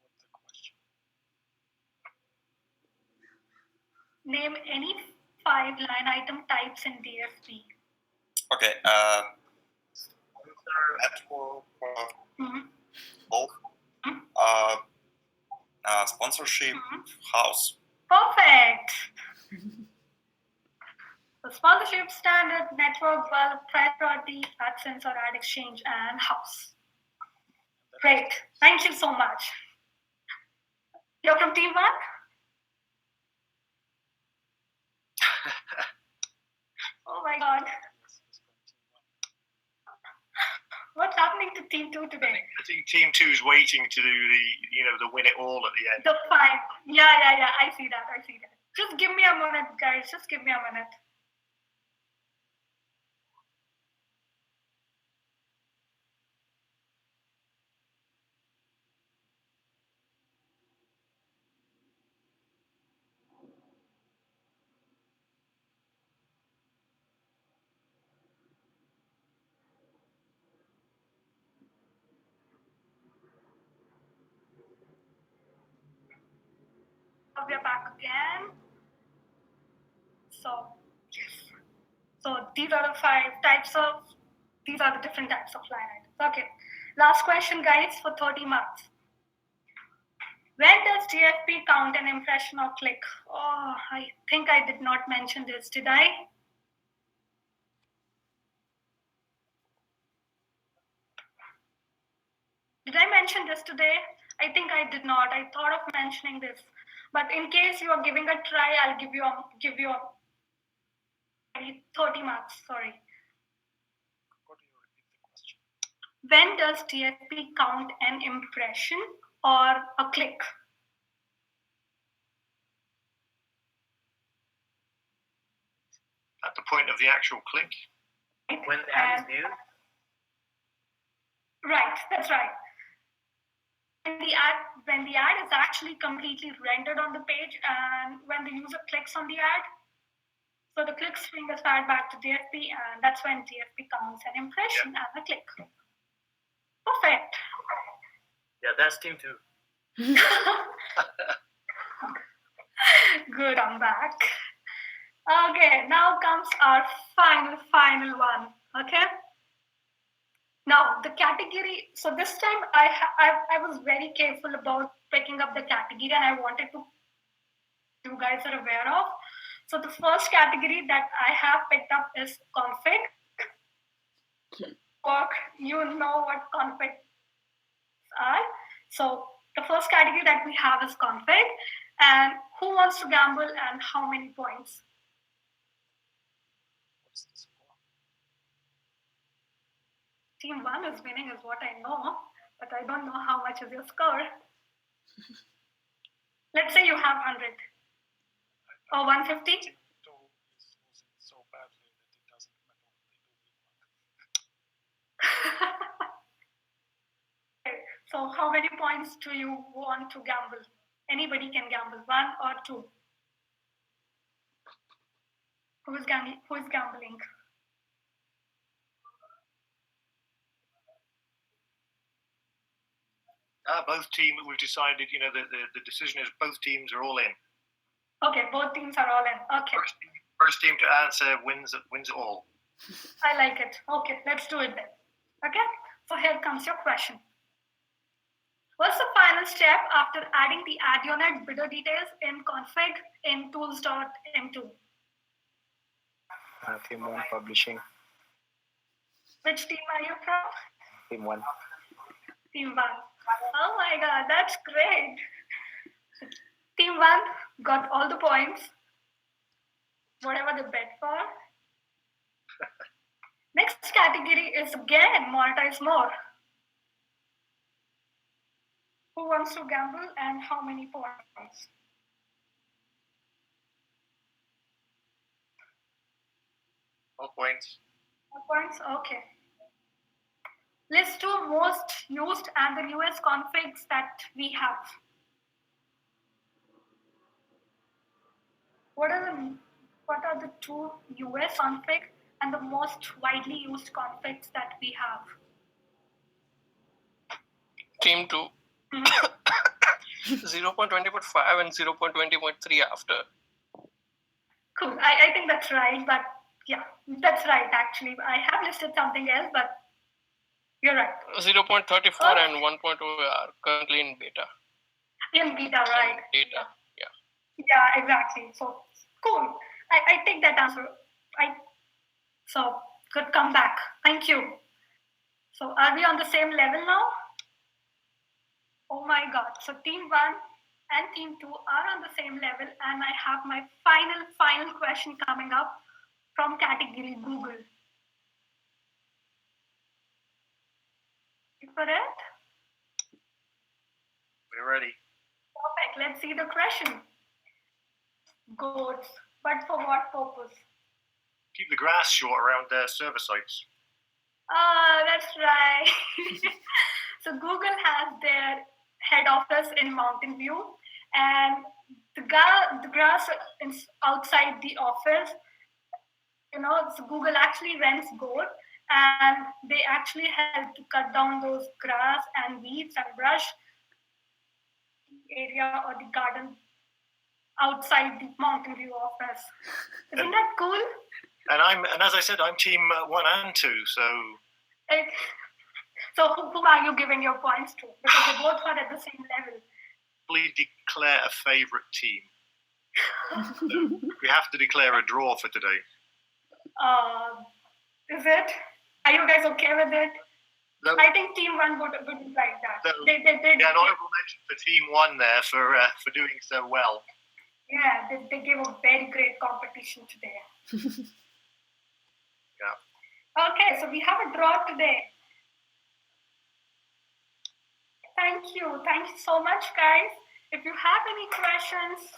What's the question? Name any 5 line item types in DFP. Okay. Network, both, sponsorship, house. Perfect. The sponsorship, standard, network, bulk, priority, AdSense or ad exchange, and house. Great. Thank you so much. You're from team 1? Oh my god. What's happening to team 2 today? I think team 2 is waiting to do the win it all at the end. The 5. Yeah. I see that. Just give me a minute, guys. Just give me a minute. We are back again. So, yes. So these are the different types of line items. Okay. Last question, guys, for 30 marks. When does DFP count an impression or click? Oh, I think I did not mention this, did I? Did I mention this today? I think I did not. I thought of mentioning this. But in case you are giving a try, I'll give you 30 marks. Sorry. Could you repeat the question? When does DFP count an impression or a click? At the point of the actual click. When the ad is viewed? Right, that's right. When the ad is actually completely rendered on the page and when the user clicks on the ad, so the click string is fired back to DFP, and that's when DFP counts an impression and a click. Perfect. Yeah, that's team 2. Good, I'm back. Okay, now comes our final one. Okay. Now the category. So this time I was very careful about picking up the category, and I wanted to. You guys are aware of. So the first category that I have picked up is config. Work. You know what configs are. So the first category that we have is config, and who wants to gamble and how many points? What's the score? Team 1 is winning is what I know, but I don't know how much is your score. Let's say you have 100 or 150. Team 2 is losing so badly that it doesn't matter what they do. Okay, so how many points do you want to gamble? Anybody can gamble, 1 or 2. Who is gambling? Both teams, we've decided, the decision is both teams are all in. Okay, both teams are all in. Okay. First team to answer wins it all. I like it. Okay, let's do it then. Okay, so here comes your question. What's the final step after adding the AdUnit bidder details in config in tools.m2? Team 1 publishing. Which team are you from? Team 1. Team 1. Oh my god, that's great. Team 1 got all the points. Whatever they bet for. Next category is again monetize more. Who wants to gamble and how many points? All points. All points? Okay. List 2 most used and the newest configs that we have. What are the 2 US config and the most widely used configs that we have? Team 2. 0.20.5 and 0.20.3 after. Cool. I think that's right, but yeah, that's right actually. I have listed something else, but you're right. 0.34 and 1.0 are currently in beta. In beta, right? Data, yeah. Yeah, exactly. So cool. I take that answer. So good comeback. Thank you. So are we on the same level now? Oh my god. So team 1 and team 2 are on the same level, and I have my final question coming up from category Google. You for it? We're ready. Perfect. Let's see the question. Goats, but for what purpose? Keep the grass short around their server sites. Ah, that's right. So Google has their head office in Mountain View, and the grass is outside the office. So Google actually rents goat, and they actually help to cut down those grass and weeds and brush area or the garden outside the Mountain View office. Isn't that cool? And as I said, I'm team 1 and 2. So who are you giving your points to? Because they both are at the same level. Please declare a favorite team. We have to declare a draw for today. Is it? Are you guys okay with it? No, I think Team 1 wouldn't like that. So, They yeah, an honourable mention for Team 1 there for doing so well. yeah, they gave a very great competition today. Yeah. Okay, so we have a draw today. Thank you so much, guys. If you have any questions,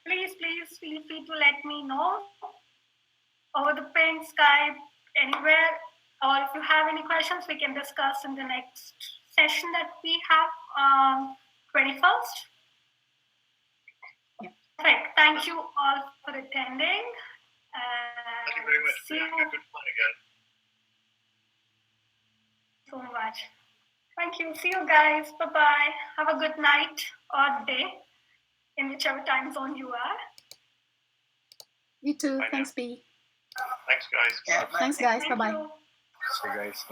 please feel free to let me know over the ping, Skype, anywhere. Or if you have any questions, we can discuss in the next session that we have on 21st. Yeah. Perfect. Thank you all for attending. Thank you very much. See We had you good fun again. so much. Thank you. See you guys. Bye-bye. Have a good night or day in whichever time zone you are. You too. Bye now. Thanks, B. Thanks, guys. Thanks, guys. Thank Bye-bye. you. See you guys.